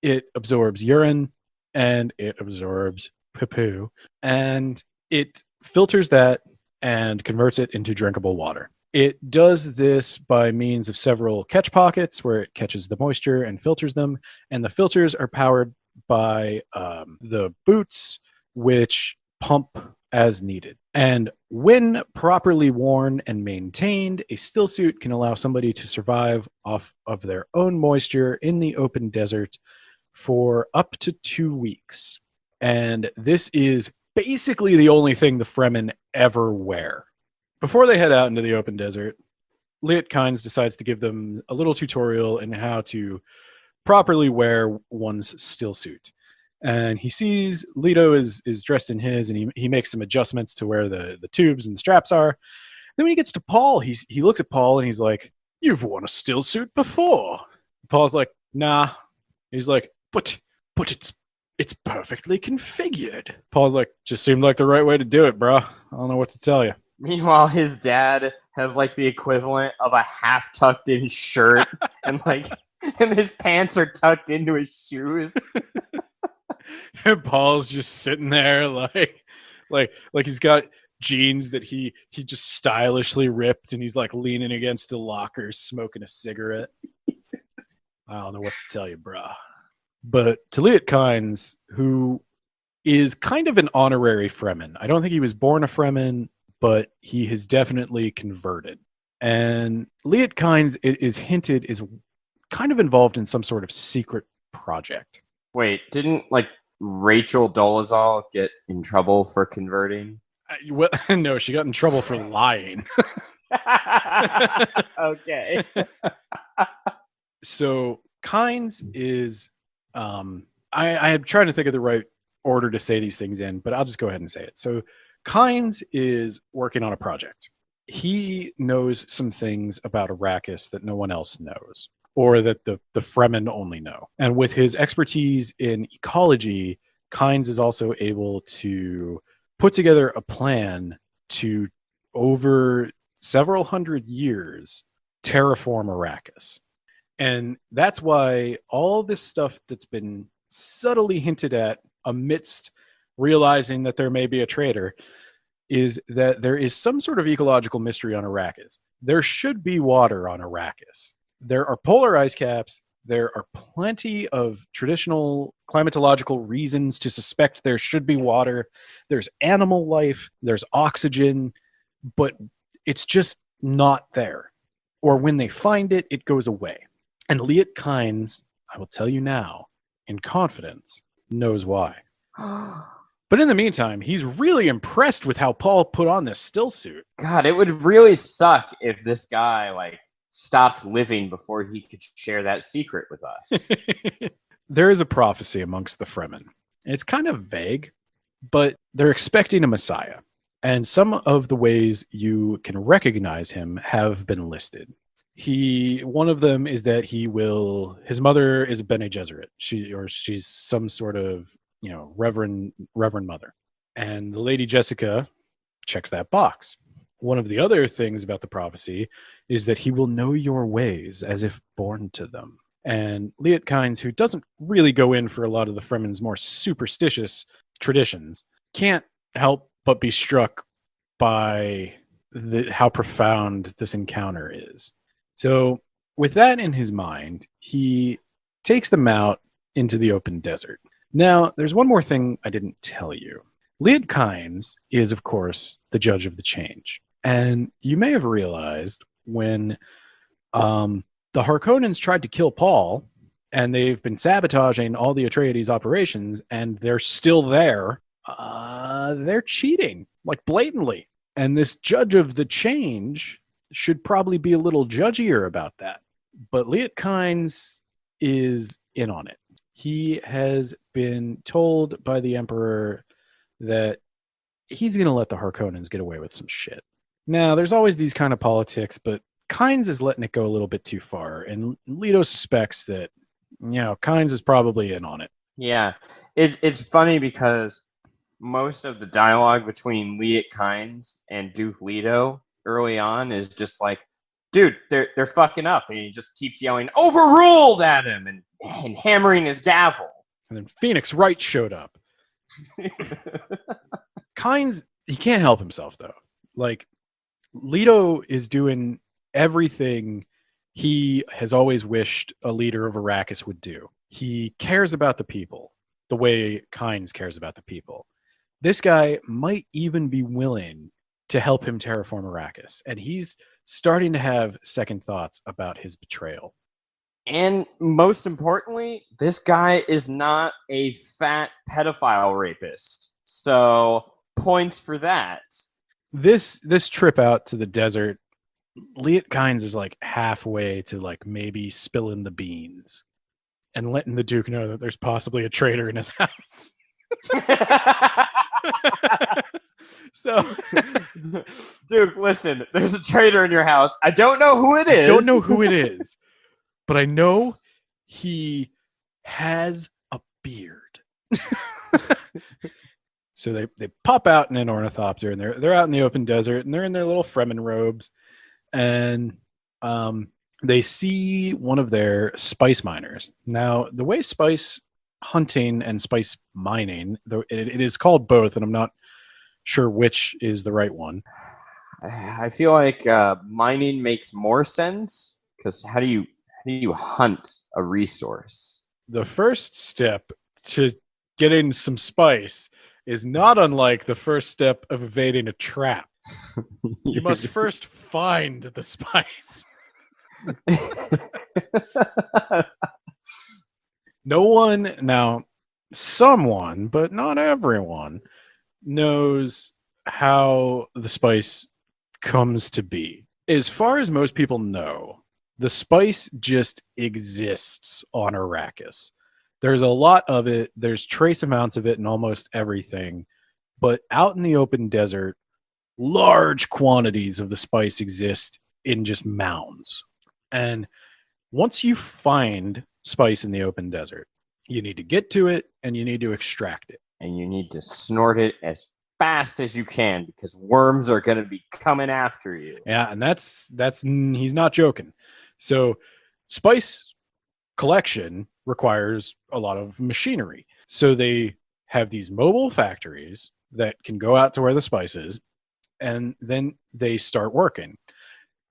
it absorbs urine, and it absorbs poo, and it filters that and converts it into drinkable water. It does this by means of several catch pockets where it catches the moisture and filters them, and the filters are powered by the boots, which pump as needed. And when properly worn and maintained, a still suit can allow somebody to survive off of their own moisture in the open desert for up to 2 weeks. And this is basically the only thing the Fremen ever wear. Before they head out into the open desert, Liet Kynes decides to give them a little tutorial in how to properly wear one's still suit. And he sees Leto is dressed in his, and he makes some adjustments to where the tubes and the straps are. Then when he gets to Paul, he looks at Paul and he's like, "You've worn a still suit before." Paul's like, "Nah." He's like, but it's perfectly configured." Paul's like, "Just seemed like the right way to do it, bro. I don't know what to tell you." Meanwhile, his dad has the equivalent of a half tucked in shirt and and his pants are tucked into his shoes. And Paul's just sitting there like he's got jeans that he just stylishly ripped, and he's leaning against the locker smoking a cigarette. I don't know what to tell you, bro. But to Liet Kynes, who is kind of an honorary Fremen. I don't think he was born a Fremen, but he has definitely converted. And Liet Kynes, it is hinted, is kind of involved in some sort of secret project. Wait, didn't Rachel Dolezal get in trouble for converting? Well, no, she got in trouble for lying. Okay. So Kynes is, I am trying to think of the right order to say these things in, but I'll just go ahead and say it. So Kynes is working on a project. He knows some things about Arrakis that no one else knows, or that the Fremen only know. And with his expertise in ecology, Kynes is also able to put together a plan to, over several hundred years, terraform Arrakis. And that's why all this stuff that's been subtly hinted at amidst realizing that there may be a traitor, is that there is some sort of ecological mystery on Arrakis. There should be water on Arrakis. There are polar ice caps. There are plenty of traditional climatological reasons to suspect there should be water. There's animal life. There's oxygen, but it's just not there. Or when they find it, it goes away. And Liet Kynes, I will tell you now, in confidence, knows why. But in the meantime, he's really impressed with how Paul put on this still suit. God, it would really suck if this guy, like, stopped living before he could share that secret with us. There is a prophecy amongst the Fremen. It's kind of vague, but they're expecting a Messiah. And some of the ways you can recognize him have been listed. One of them is that his mother is a Bene Gesserit. She's some sort of, reverend mother. And the Lady Jessica checks that box. One of the other things about the prophecy is that he will know your ways as if born to them. And Liet Kynes, who doesn't really go in for a lot of the Fremen's more superstitious traditions, can't help but be struck by how profound this encounter is. So with that in his mind, he takes them out into the open desert. Now, there's one more thing I didn't tell you. Liet Kynes is, of course, the judge of the change. And you may have realized when the Harkonnens tried to kill Paul, and they've been sabotaging all the Atreides operations, and they're still there, they're cheating, like blatantly. And this judge of the change should probably be a little judgier about that. But Liet Kynes is in on it. He has been told by the Emperor that he's going to let the Harkonnens get away with some shit. Now, there's always these kind of politics, but Kynes is letting it go a little bit too far. And Leto suspects that, Kynes is probably in on it. Yeah. It's funny because most of the dialogue between Liet Kynes and Duke Leto early on is just like, dude, they're fucking up. And he just keeps yelling, overruled at him and hammering his gavel. And then Phoenix Wright showed up. Kynes, he can't help himself, though. Like, Leto is doing everything he has always wished a leader of Arrakis would do. He cares about the people the way Kynes cares about the people. This guy might even be willing to help him terraform Arrakis, and he's starting to have second thoughts about his betrayal. And most importantly, this guy is not a fat pedophile rapist. So, points for that. This trip out to the desert, Liet Kynes is like halfway to like maybe spilling the beans and letting the Duke know that there's possibly a traitor in his house. So, Duke, listen, there's a traitor in your house. I don't know who it is. I don't know who it is, but I know he has a beard. So they pop out in an ornithopter, and they're out in the open desert, and they're in their little Fremen robes, and they see one of their spice miners. Now, the way spice hunting and spice mining, though it is called both, and I'm not sure which is the right one. I feel like mining makes more sense, because how do you hunt a resource? The first step to getting some spice is not unlike the first step of evading a trap. You must first find the spice. Someone, but not everyone, knows how the spice comes to be. As far as most people know, the spice just exists on Arrakis. There's a lot of it. There's trace amounts of it in almost everything. But out in the open desert, large quantities of the spice exist in just mounds. And once you find spice in the open desert, you need to get to it and you need to extract it. And you need to snort it as fast as you can, because worms are going to be coming after you. Yeah, and that's he's not joking. So spice collection requires a lot of machinery. So they have these mobile factories that can go out to where the spice is, and then they start working.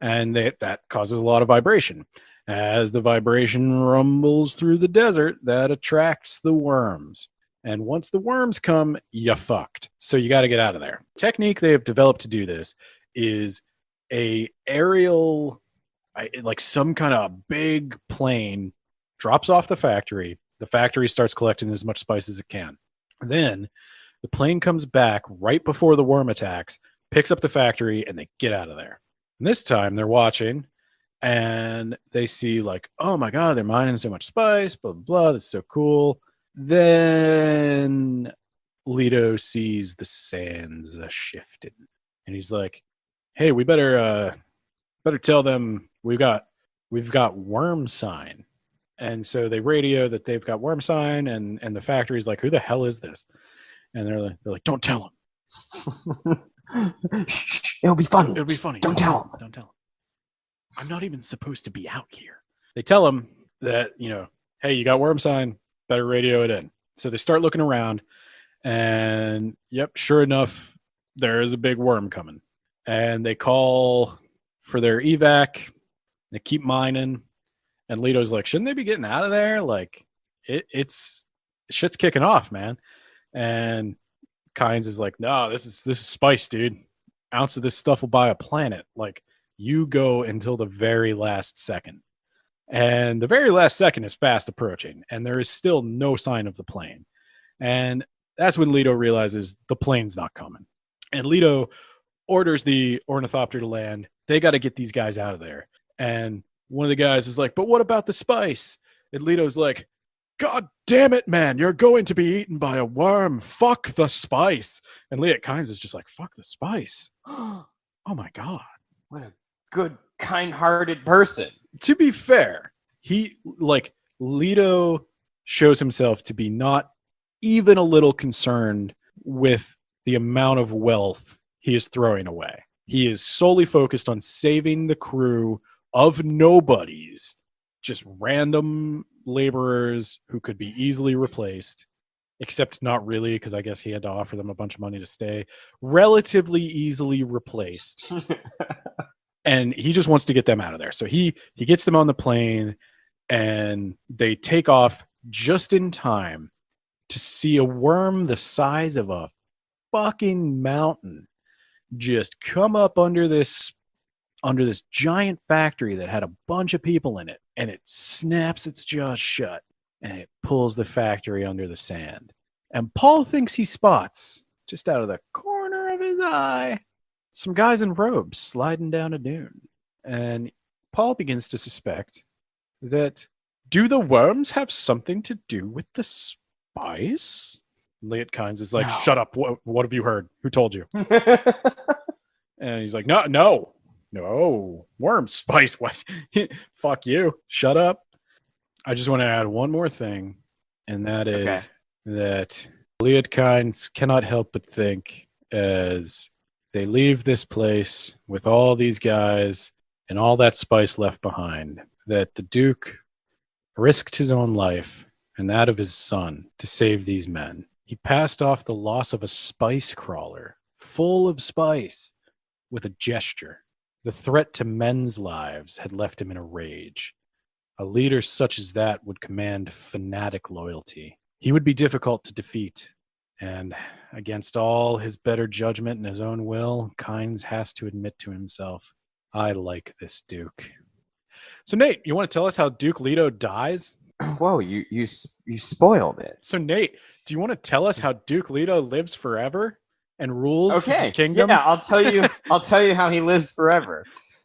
And that causes a lot of vibration. As the vibration rumbles through the desert, that attracts the worms. And once the worms come, you fucked. So you got to get out of there. Technique they have developed to do this is a aerial, like some kind of big plane drops off the factory. The factory starts collecting as much spice as it can. Then the plane comes back right before the worm attacks, picks up the factory, and they get out of there. And this time they're watching and they see like, oh my God, they're mining so much spice, blah, blah, blah. That's so cool. Then Leto sees the sands shifting and he's like, hey, we better tell them we've got worm sign. And so they radio that they've got worm sign, and the factory's like, who the hell is this? And they're like, don't tell them. Shh, it'll be funny. It'll be funny. Don't tell them. Don't tell them. I'm not even supposed to be out here. They tell them that, hey, you got worm sign, better radio it in. So they start looking around, and yep, sure enough, there is a big worm coming. And they call for their evac. They keep mining. And Leto's like, shouldn't they be getting out of there? Like, it's shit's kicking off, man. And Kynes is like, no, this is spice, dude. Ounce of this stuff will buy a planet. Like, you go until the very last second. And the very last second is fast approaching, and there is still no sign of the plane. And that's when Leto realizes the plane's not coming. And Leto orders the ornithopter to land. They got to get these guys out of there. And one of the guys is like, but what about the spice? And Leto's like, God damn it, man. You're going to be eaten by a worm. Fuck the spice. And Liet Kynes is just like, fuck the spice. Oh my God. What a good, kind-hearted person. To be fair, Leto shows himself to be not even a little concerned with the amount of wealth he is throwing away. He is solely focused on saving the crew of nobodies, just random laborers who could be easily replaced, except not really, because I guess he had to offer them a bunch of money to stay. Relatively easily replaced. And he just wants to get them out of there. So he gets them on the plane, and they take off just in time to see a worm the size of a fucking mountain just come up under this giant factory that had a bunch of people in it, and it snaps its jaws shut, and it pulls the factory under the sand. And Paul thinks he spots, just out of the corner of his eye, some guys in robes sliding down a dune. And Paul begins to suspect that, do the worms have something to do with the spice? Liet Kynes is like, no. Shut up. What have you heard? Who told you? And he's like, no, worm spice. What? Fuck you. Shut up. I just want to add one more thing, and that is that Liet Kynes cannot help but think, as they leave this place with all these guys and all that spice left behind, that the Duke risked his own life and that of his son to save these men. He passed off the loss of a spice crawler full of spice with a gesture. The threat to men's lives had left him in a rage. A leader such as that would command fanatic loyalty. He would be difficult to defeat, and against all his better judgment and his own will, Kynes has to admit to himself, I like this Duke. So Nate, you want to tell us how Duke Leto dies? Whoa, you spoiled it. So Nate, do you want to tell us how Duke Leto lives forever and rules his kingdom? Yeah, I'll tell you how he lives forever.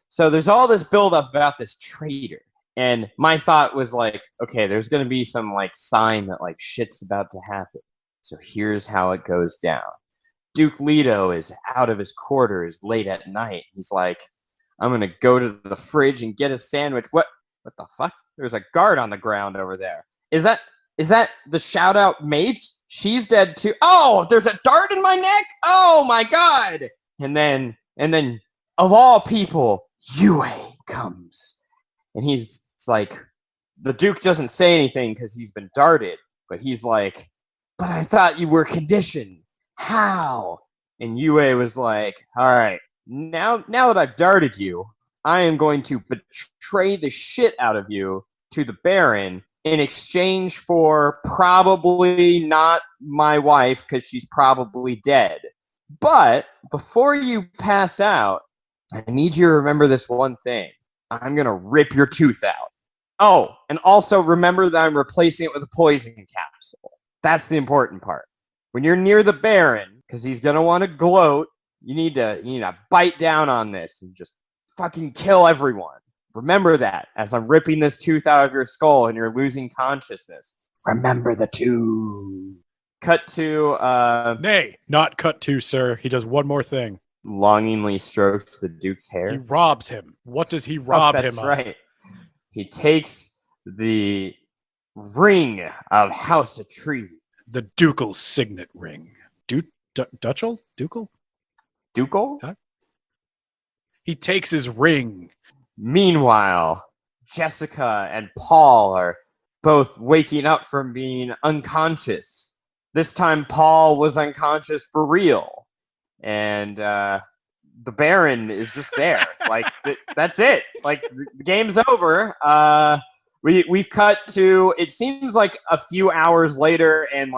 So there's all this buildup about this traitor. And my thought was like, okay, there's going to be some like sign that like shit's about to happen. So here's how it goes down. Duke Leto is out of his quarters late at night. He's like, I'm going to go to the fridge and get a sandwich. What the fuck? There's a guard on the ground over there. Is that the shout out mate? She's dead too. Oh, there's a dart in my neck. Oh my God. And then of all people, Yue comes. And it's like, the Duke doesn't say anything because he's been darted, but he's like, but I thought you were conditioned. How? And Yue was like, all right, now that I've darted you, I am going to betray the shit out of you to the Baron in exchange for probably not my wife because she's probably dead. But before you pass out, I need you to remember this one thing. I'm going to rip your tooth out. Oh, and also remember that I'm replacing it with a poison capsule. That's the important part. When you're near the Baron, because he's going to want to gloat, you need to bite down on this and just fucking kill everyone. Remember that as I'm ripping this tooth out of your skull and you're losing consciousness. Remember the tooth. Cut to Nay, not cut to, sir. He does one more thing. longingly strokes the Duke's He hair. robs him. What does he rob him That's of? right. He takes the ring of House Atreides. The ducal signet ring. Ducal? Ducal? He takes his ring. Meanwhile, Jessica and Paul are both waking up from being unconscious. This time, Paul was unconscious for real. And the Baron is just there. That's it. The game's over. We've cut to, it seems like a few hours later, and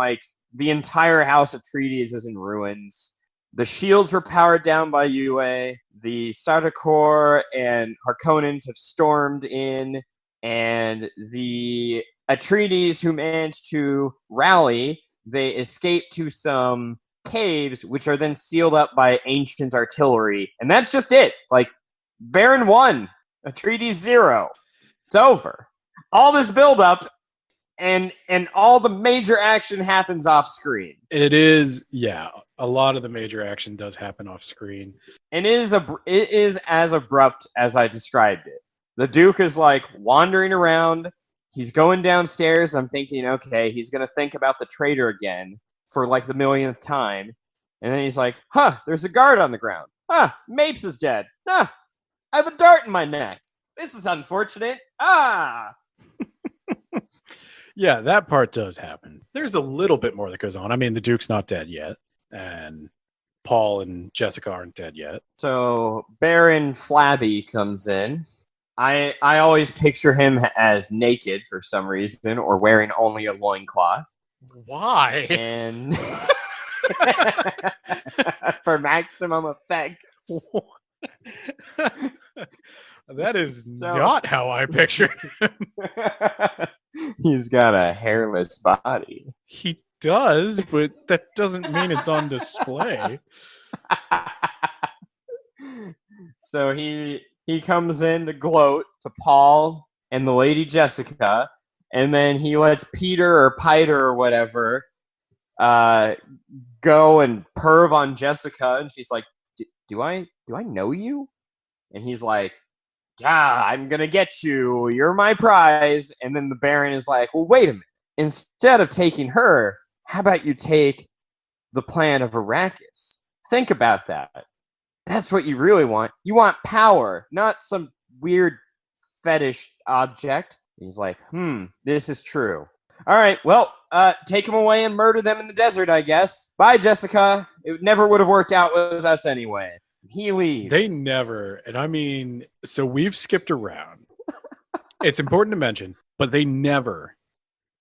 the entire House of Atreides is in ruins. The shields were powered down by Yue. The Sardaukar and Harkonnens have stormed in, and the Atreides who managed to rally, they escape to some caves, which are then sealed up by ancient artillery. And that's just it. Baron 1, Atreides 0. It's over. All this buildup, and all the major action happens off screen. It is, yeah. A lot of the major action does happen off screen. And it is as abrupt as I described it. The Duke is wandering around. He's going downstairs. I'm thinking, okay, he's going to think about the traitor again for the millionth time. And then he's like, there's a guard on the ground. Mapes is dead. I have a dart in my neck. This is unfortunate. Yeah, that part does happen. There's a little bit more that goes on. I mean, the Duke's not dead yet. And Paul and Jessica aren't dead yet. So Baron Flabby comes in. I always picture him as naked for some reason, or wearing only a loincloth. Why? And for maximum effect. That is not how I pictured him. He's got a hairless body. He does, but that doesn't mean it's on display. So he comes in to gloat to Paul and the Lady Jessica, and then he lets Peter or Piter or whatever go and perv on Jessica, and she's like, do I know you? And he's like, yeah, I'm gonna get you. You're my prize. And then the Baron is like, well, wait a minute. Instead of taking her, how about you take the plan of Arrakis? Think about that. That's what you really want. You want power, not some weird fetish object. He's like, this is true. All right, well, take them away and murder them in the desert, I guess. Bye, Jessica. It never would have worked out with us anyway. He leaves. They never, and I mean, so we've skipped around. It's important to mention, but they never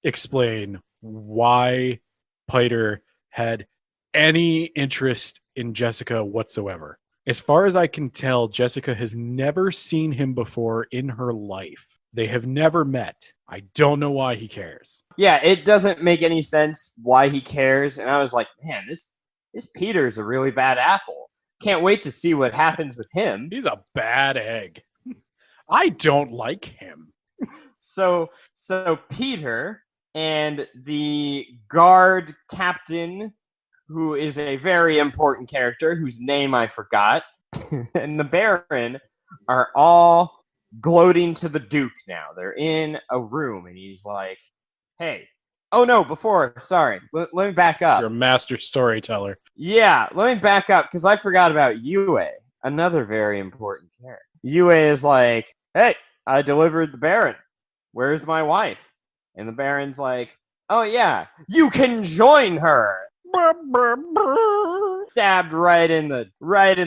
explain why Piter had any interest in Jessica whatsoever. As far as I can tell, Jessica has never seen him before in her life. They have never met. I don't know why he cares. Yeah, it doesn't make any sense why he cares. And I was like, man, this Peter's a really bad apple. Can't wait to see what happens with him. He's a bad egg. I don't like him. So Peter and the guard captain, who is a very important character, whose name I forgot, and the Baron are all gloating to the Duke now. They're in a room, and he's like, hey, oh no, sorry, let me back up. You're a master storyteller. Yeah, let me back up, because I forgot about Yue, another very important character. Yue is like, hey, I delivered the Baron. Where's my wife? And the Baron's like, Oh yeah, you can join her. Stabbed right in the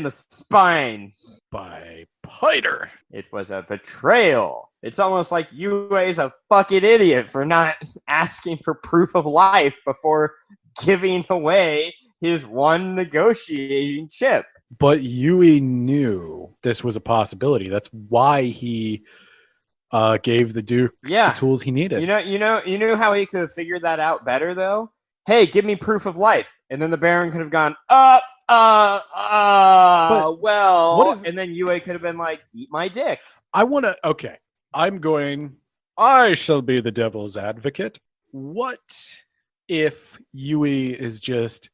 spine. By Piter. It was a betrayal. It's almost like Yue's a fucking idiot for not asking for proof of life before giving away his one negotiating chip. But Yui knew this was a possibility. That's why he gave the Duke the tools he needed. You know how he could have figured that out better though? Hey, give me proof of life. And then the Baron could have gone, and then Yue could have been like, eat my dick. I shall be the devil's advocate. What if Yui is just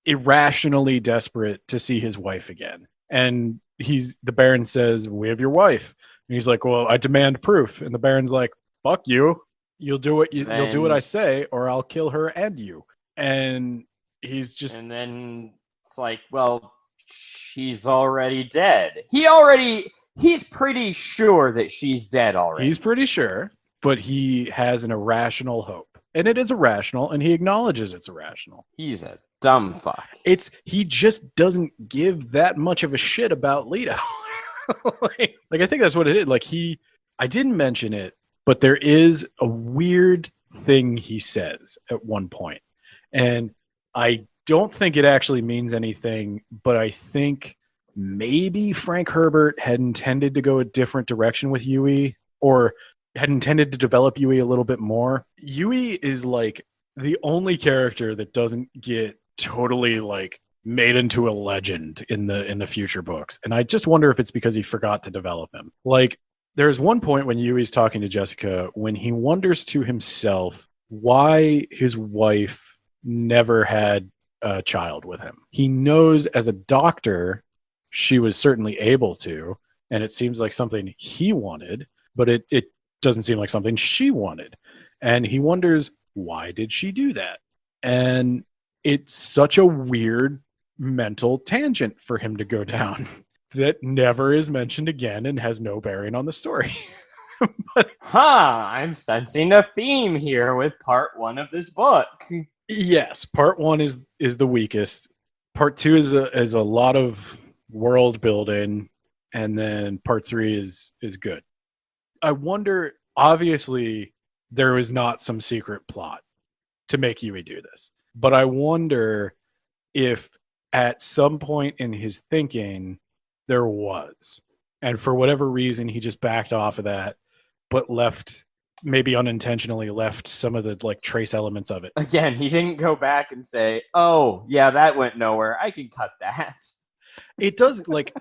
irrationally desperate to see his wife again? And the Baron says, we have your wife. And he's like, well, I demand proof. And the Baron's like, fuck you. You'll do what I say, or I'll kill her and you. And he's just... And then it's like, well, she's already dead. He's pretty sure that she's dead already. He's pretty sure, but he has an irrational hope. And it is irrational, and he acknowledges it's irrational. He's a dumb fuck. He just doesn't give that much of a shit about Leto. like I think that's what it is. I didn't mention it, but there is a weird thing he says at one point. And I don't think it actually means anything, but I think maybe Frank Herbert had intended to go a different direction with Yui, or had intended to develop Yui a little bit more. Yui is like the only character that doesn't get totally like made into a legend in the future books. And I just wonder if it's because he forgot to develop him. Like, there's one point when Yui's talking to Jessica when he wonders to himself why his wife never had a child with him. He knows as a doctor she was certainly able to, and it seems like something he wanted, but it doesn't seem like something she wanted. And he wonders, why did she do that? And it's such a weird mental tangent for him to go down that never is mentioned again and has no bearing on the story. I'm sensing a theme here with part 1 of this book. Yes, part 1 is the weakest. Part 2 is a lot of world building, and then part 3 is good. I wonder, obviously there was not some secret plot to make Yui do this, but I wonder if at some point in his thinking there was, and for whatever reason he just backed off of that, but maybe unintentionally left some of the like trace elements of it. Again, he didn't go back and say, oh yeah, that went nowhere, I can cut that. It does, like,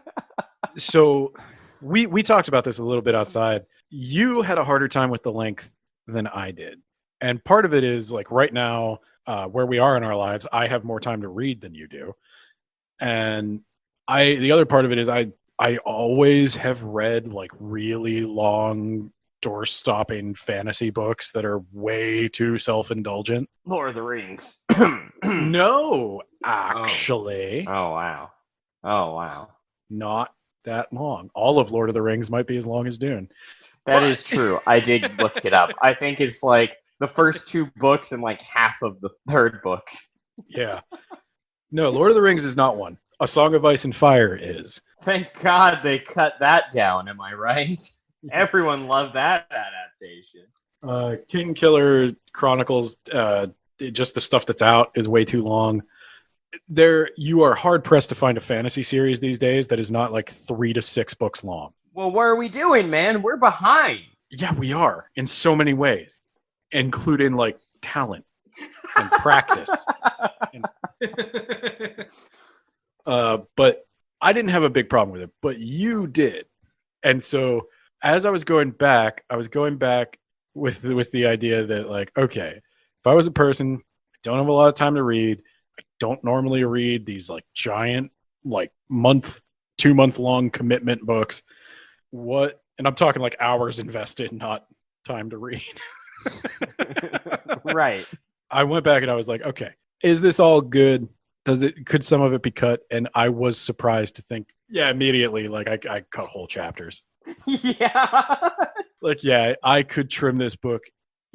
so we talked about this a little bit outside. You had a harder time with the length than I did. And part of it is like right now, where we are in our lives, I have more time to read than you do. And the other part of it is I always have read like really long door-stopping fantasy books that are way too self-indulgent. Lord of the Rings. No, actually. Oh wow. Not that long. All of Lord of the Rings might be as long as Dune. That is true. I did look it up. I think it's like the first 2 books and like half of the 3rd book. Yeah. No, Lord of the Rings is not one. A Song of Ice and Fire is. Thank God they cut that down, am I right? Everyone loved that adaptation. King Killer Chronicles, just the stuff that's out is way too long. You are hard pressed to find a fantasy series these days that is not like 3 to 6 books long. Well, what are we doing, man? We're behind. Yeah, we are in so many ways, including like talent and practice. But I didn't have a big problem with it, but you did. And so as I was going back with the idea that like, okay, if I was a person, I don't have a lot of time to read, I don't normally read these like giant, like 2-month long commitment books. And I'm talking like hours invested, not time to read. Right. I went back and I was like, okay, is this all good? Could some of it be cut? And I was surprised to think, yeah, immediately, like I cut whole chapters. Yeah. Like, yeah, I could trim this book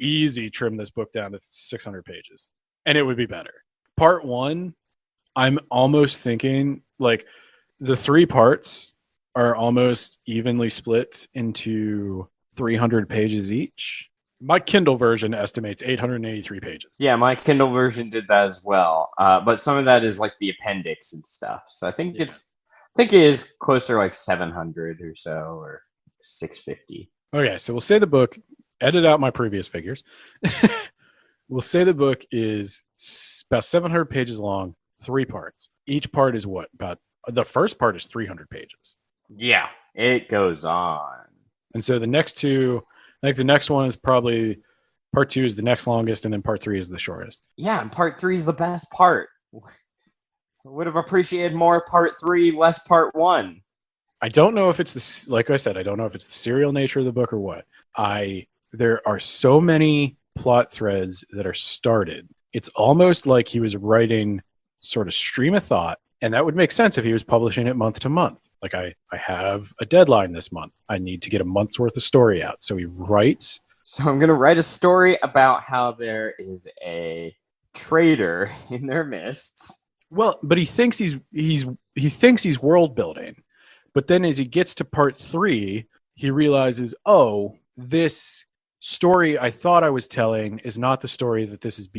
easy trim this book down to 600 pages, and it would be better. Part 1, I'm almost thinking like the 3 parts are almost evenly split into 300 pages each. My Kindle version estimates 883 pages. Yeah, my Kindle version did that as well. But some of that is like the appendix and stuff. So I think it is closer like 700 or so, or 650. Okay, so we'll say the book, edit out my previous figures. We'll say the book is about 700 pages long, 3 parts. Each part is what? About the first part is 300 pages. Yeah, it goes on. And so the next 2, I think the next one is probably part 2 is the next longest, and then part 3 is the shortest. Yeah, and part 3 is the best part. Would have appreciated more part 3, less part 1. I don't know if it's like I said, I don't know if it's the serial nature of the book or what. There are so many plot threads that are started. It's almost like he was writing sort of stream of thought, and that would make sense if he was publishing it month to month. Like I have a deadline this month. I need to get a month's worth of story out. So he writes. So I'm going to write a story about how there is a traitor in their midst. Well, but he thinks he's world building. But then as he gets to part 3, he realizes, oh, this story I thought I was telling is not the story that this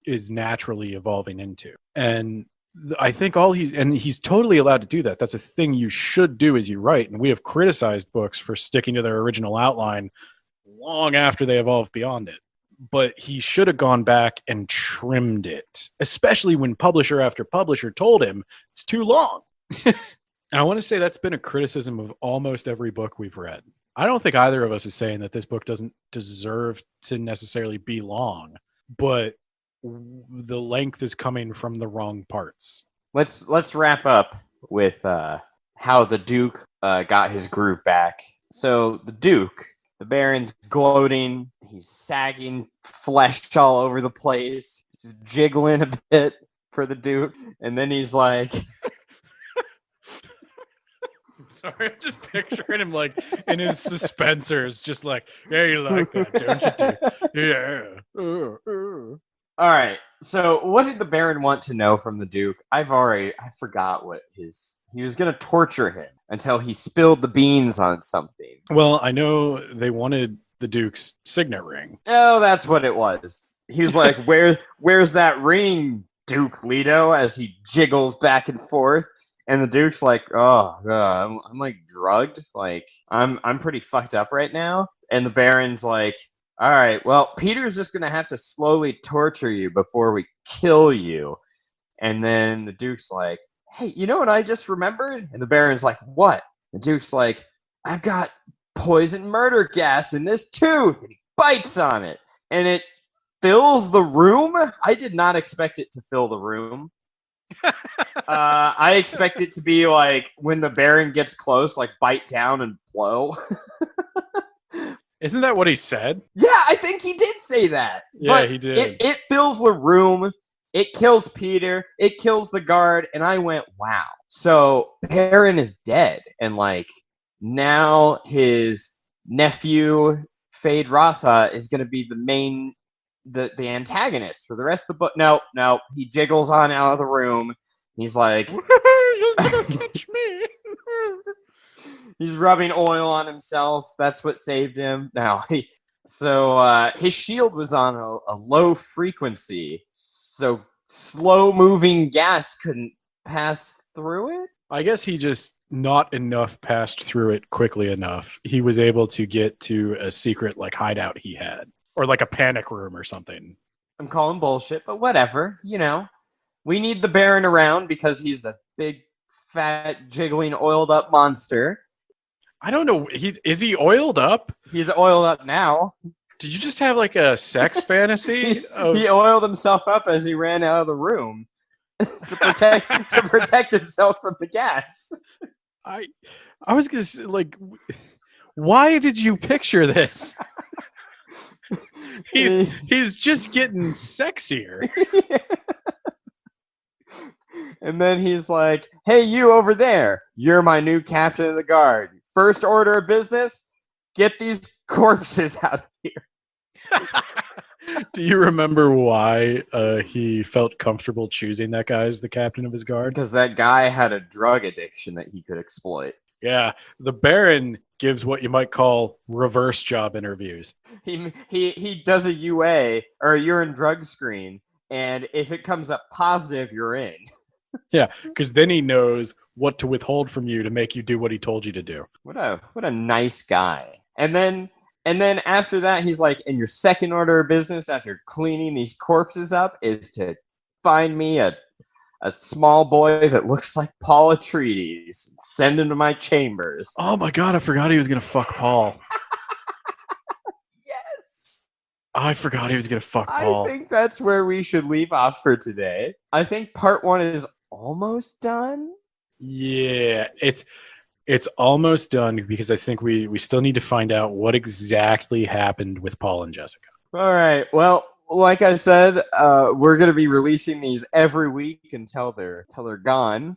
is naturally evolving into. And I think he's totally allowed to do that. That's a thing you should do as you write. And we have criticized books for sticking to their original outline long after they evolve beyond it. But he should have gone back and trimmed it, especially when publisher after publisher told him it's too long. And I want to say that's been a criticism of almost every book we've read. I don't think either of us is saying that this book doesn't deserve to necessarily be long, but the length is coming from the wrong parts. Let's wrap up with how the Duke got his groove back. So the Duke, the Baron's gloating. He's sagging flesh all over the place. He's jiggling a bit for the Duke. And then he's like... Sorry, I'm just picturing him like in his suspensors, just like, yeah, you like that, don't you, Duke? Yeah. All right. So what did the Baron want to know from the Duke? I forgot what he was going to torture him until he spilled the beans on something. Well, I know they wanted the Duke's signet ring. Oh, that's what it was. He was like, where's that ring, Duke Leto, as he jiggles back and forth. And the Duke's like, oh, God, I'm like drugged. Like, I'm pretty fucked up right now. And the Baron's like, all right, well, Peter's just going to have to slowly torture you before we kill you. And then the Duke's like, hey, you know what I just remembered? And the Baron's like, what? The Duke's like, I've got poison murder gas in this tooth. And he bites on it. And it fills the room. I did not expect it to fill the room. I expect it to be like when the Baron gets close, like bite down and blow. Isn't that what he said? Yeah, I think he did say that. Yeah, but he did. It fills the room. It kills Peter. It kills the guard. And I went, wow. So Baron is dead. And like now his nephew, Fade Rotha, is going to be the main... The antagonist for the rest of the book. No, he jiggles on out of the room. He's like, you're gonna catch me. He's rubbing oil on himself. That's what saved him. Now, his shield was on a low frequency, so slow-moving gas couldn't pass through it. I guess he just not enough passed through it quickly enough. He was able to get to a secret like hideout he had. Or like a panic room or something. I'm calling bullshit, but whatever. You know, we need the Baron around because he's a big, fat, jiggling, oiled-up monster. I don't know. Is he oiled up? He's oiled up now. Did you just have like a sex fantasy? He oiled himself up as he ran out of the room to protect himself from the gas. I was gonna say, like, why did you picture this? He's just getting sexier. And then he's like, hey, you over there, you're my new captain of the guard. First order of business, get these corpses out of here. Do you remember why he felt comfortable choosing that guy as the captain of his guard? Because that guy had a drug addiction that he could exploit. Yeah, the Baron gives what you might call reverse job interviews. He does a UA or a urine drug screen, and if it comes up positive, you're in. Yeah, because then he knows what to withhold from you to make you do what he told you to do. What a nice guy. And then after that, he's like, and your second order of business after cleaning these corpses up is to find me a small boy that looks like Paul Atreides and send him to my chambers. Oh my god, I forgot he was gonna fuck Paul. Yes. I forgot he was gonna fuck Paul. I think that's where we should leave off for today. I think part 1 is almost done. Yeah, it's almost done because I think we still need to find out what exactly happened with Paul and Jessica. All right. Well, like I said, we're going to be releasing these every week until they're gone.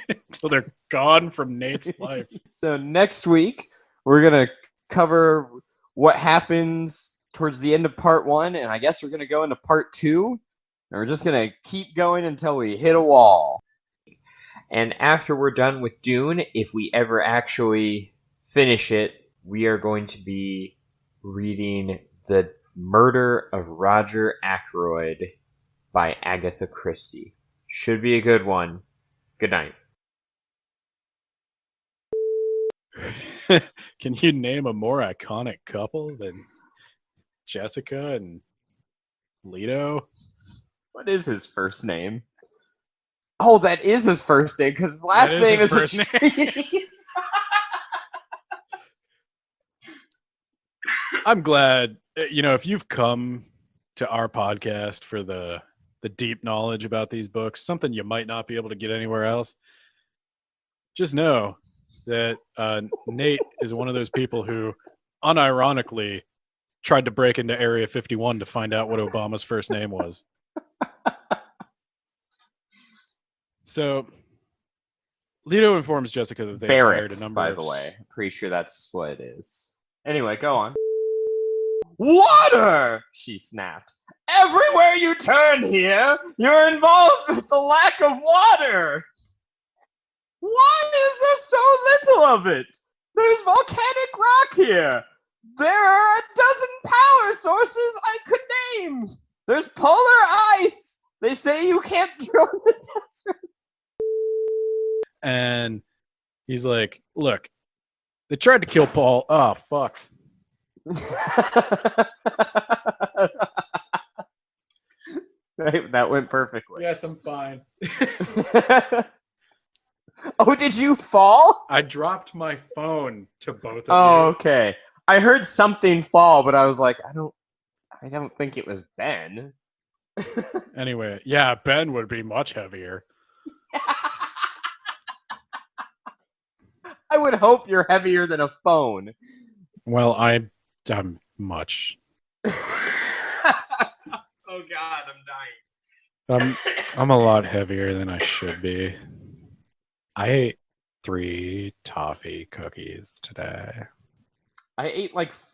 Until they're gone from Nate's life. So next week, we're going to cover what happens towards the end of part 1, and I guess we're going to go into part 2, and we're just going to keep going until we hit a wall. And after we're done with Dune, if we ever actually finish it, we are going to be reading The Murder of Roger Ackroyd by Agatha Christie. Should be a good one. Good night. Can you name a more iconic couple than Jessica and Leto? What is his first name? Oh, that is his first name, because his last name is Atreides. I'm glad, if you've come to our podcast for the deep knowledge about these books, something you might not be able to get anywhere else, just know that Nate is one of those people who unironically tried to break into Area 51 to find out what Obama's first name was. So, Leto informs Jessica that they hired a Barrick, number by of... the way. I'm pretty sure that's what it is. Anyway, go on. Water! She snapped. Everywhere you turn here, you're involved with the lack of water! Why is there so little of it? There's volcanic rock here! There are a dozen power sources I could name! There's polar ice! They say you can't drill in the desert! And he's like, look, they tried to kill Paul. Oh, fuck. That went perfectly. Yes, I'm fine. Oh, did you fall? I dropped my phone to both of Oh, you. okay. I heard something fall, but I was like, I don't think it was Ben. Anyway, yeah, Ben would be much heavier. I would hope you're heavier than a phone. Well, I'm much. Oh God, I'm dying. I'm a lot heavier than I should be. I ate 3 toffee cookies today. I ate like 4.